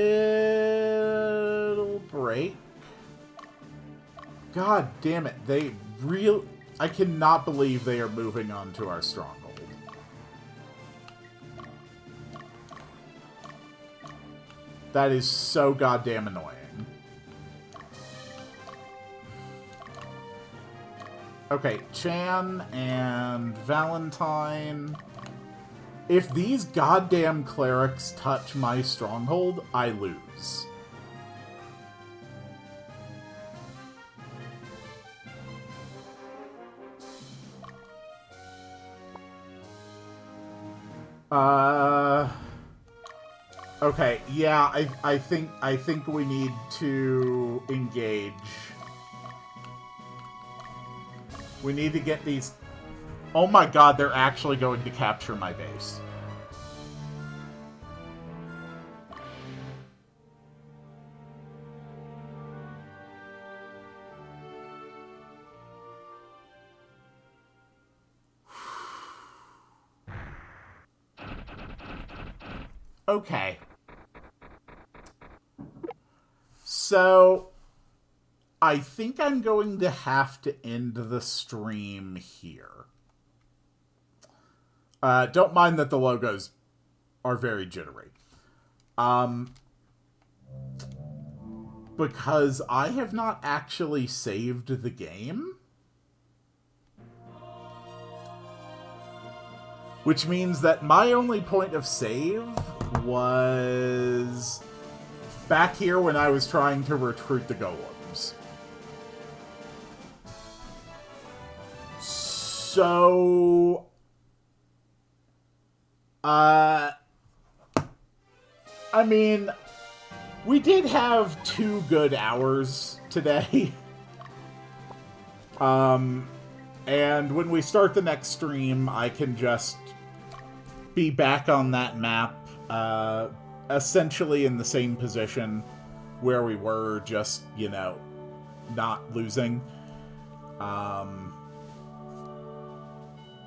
break. God damn it, I cannot believe they are moving on to our stronghold. That is so goddamn annoying. Okay, Chan and Valentine. If these goddamn clerics touch my stronghold, I lose. Okay, yeah, I think we need to engage. We need to get these... Oh my god, they're actually going to capture my base. Okay. So... I think I'm going to have to end the stream here. Don't mind that the logos are very jittery. Because I have not actually saved the game. Which means that my only point of save was back here when I was trying to recruit the golems. So... I mean, we did have 2 good hours today. And when we start the next stream, I can just be back on that map, essentially in the same position where we were, just, you know, not losing.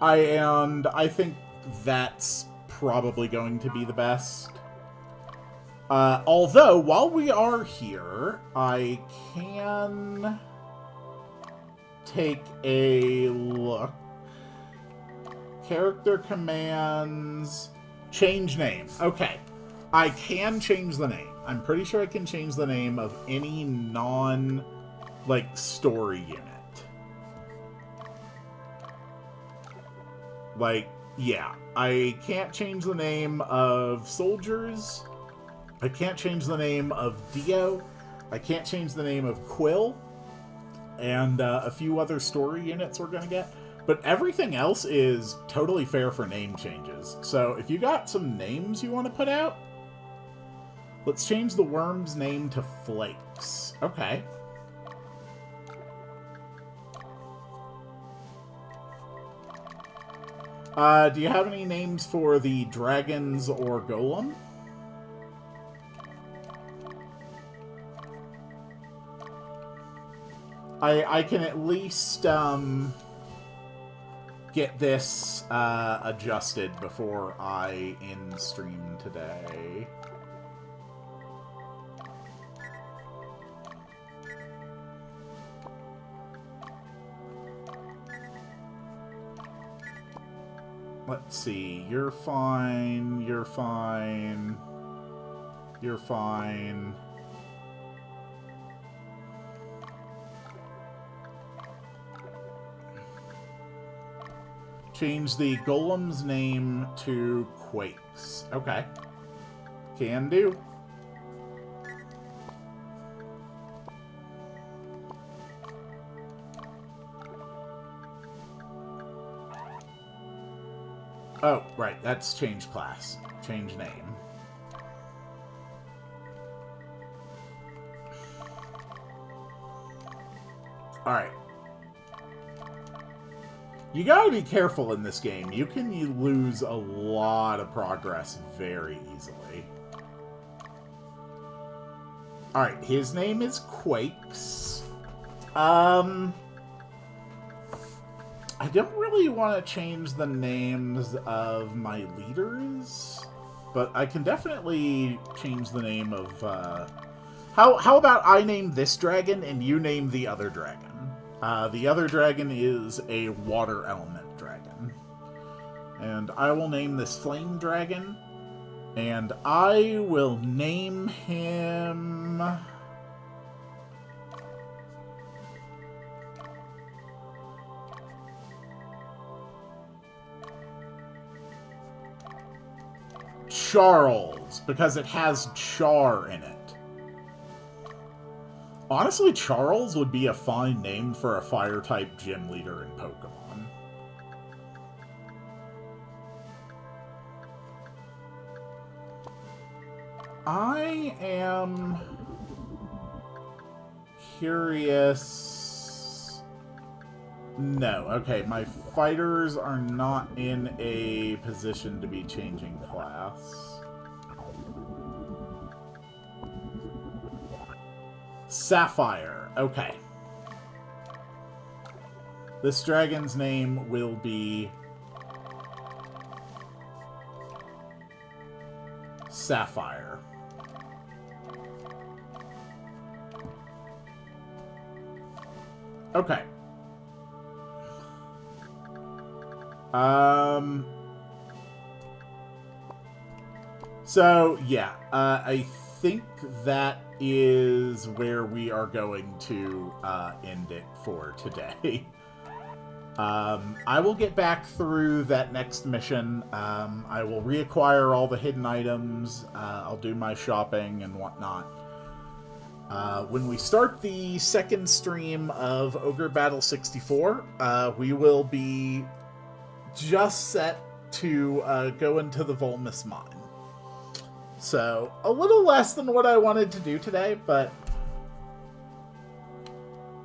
I think that's probably going to be the best. Although, while we are here, I can take a look. Character commands. Change name. Okay. I can change the name. I'm pretty sure I can change the name of any non, like, story unit. Like, yeah, I can't change the name of soldiers. I can't change the name of Dio. I can't change the name of Quill. And a few other story units we're going to get. But everything else is totally fair for name changes. So if you got some names you want to put out, let's change the worm's name to Flakes. Okay. Do you have any names for the dragons or golem? I can at least get this adjusted before I end stream today. Let's see. You're fine. You're fine. You're fine. Change the golem's name to Quakes. Okay. Can do. Oh, right. That's change class. Change name. Alright. You gotta be careful in this game. You can lose a lot of progress very easily. Alright, his name is Quakes. I don't really want to change the names of my leaders, but I can definitely change the name of, How about I name this dragon and you name the other dragon? The other dragon is a water element dragon. And I will name this flame dragon. And I will name him... Charles, because it has char in it. Honestly, Charles would be a fine name for a fire-type gym leader in Pokemon. I am curious... No, okay, my fighters are not in a position to be changing class. Sapphire. Okay. This dragon's name will be Sapphire. Okay. So, yeah, I think that is where we are going to end it for today. I will get back through that next mission. I will reacquire all the hidden items. I'll do my shopping and whatnot. When we start the second stream of Ogre Battle 64, we will be just set to go into the Volmus mine. So, a little less than what I wanted to do today, but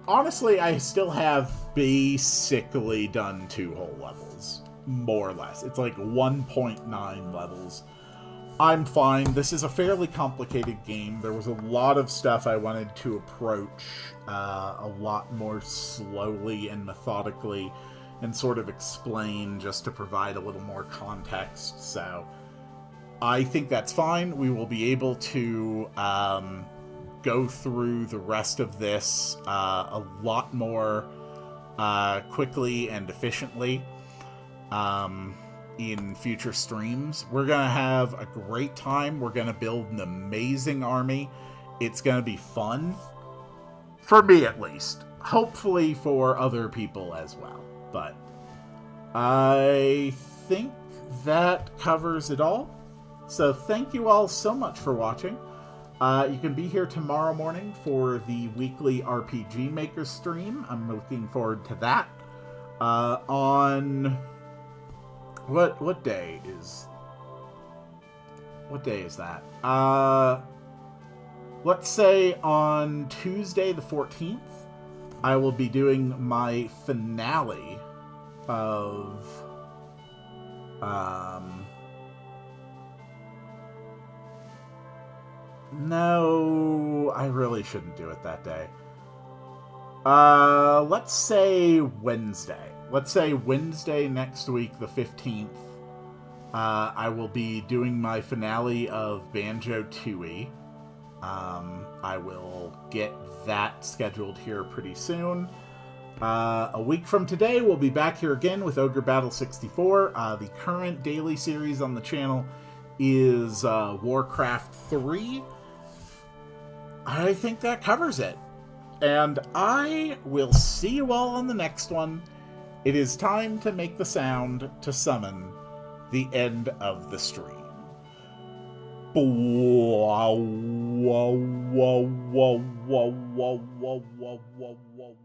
honestly, I still have basically done 2 whole levels, more or less. It's like 1.9 levels. I'm fine. This is a fairly complicated game. There was a lot of stuff I wanted to approach a lot more slowly and methodically and sort of explain just to provide a little more context, so I think that's fine. We will be able to go through the rest of this a lot more quickly and efficiently. in future streams. We're going to have a great time. We're going to build an amazing army. It's going to be fun. For me, at least. Hopefully for other people as well. But I think that covers it all. So thank you all so much for watching. You can be here tomorrow morning for the weekly RPG Maker stream. I'm looking forward to that. On what day is that? Let's say on Tuesday the 14th, I will be doing my finale of no, I really shouldn't do it that day. Let's say Wednesday. Let's say Wednesday next week, the 15th. I will be doing my finale of Banjo-Tooie. I will get that scheduled here pretty soon. A week from today, we'll be back here again with Ogre Battle 64. The current daily series on the channel is Warcraft 3. I think that covers it. And I will see you all on the next one. It is time to make the sound to summon the end of the stream. Wow, wow, wow, wow, wow, wow, wow, wow, wow.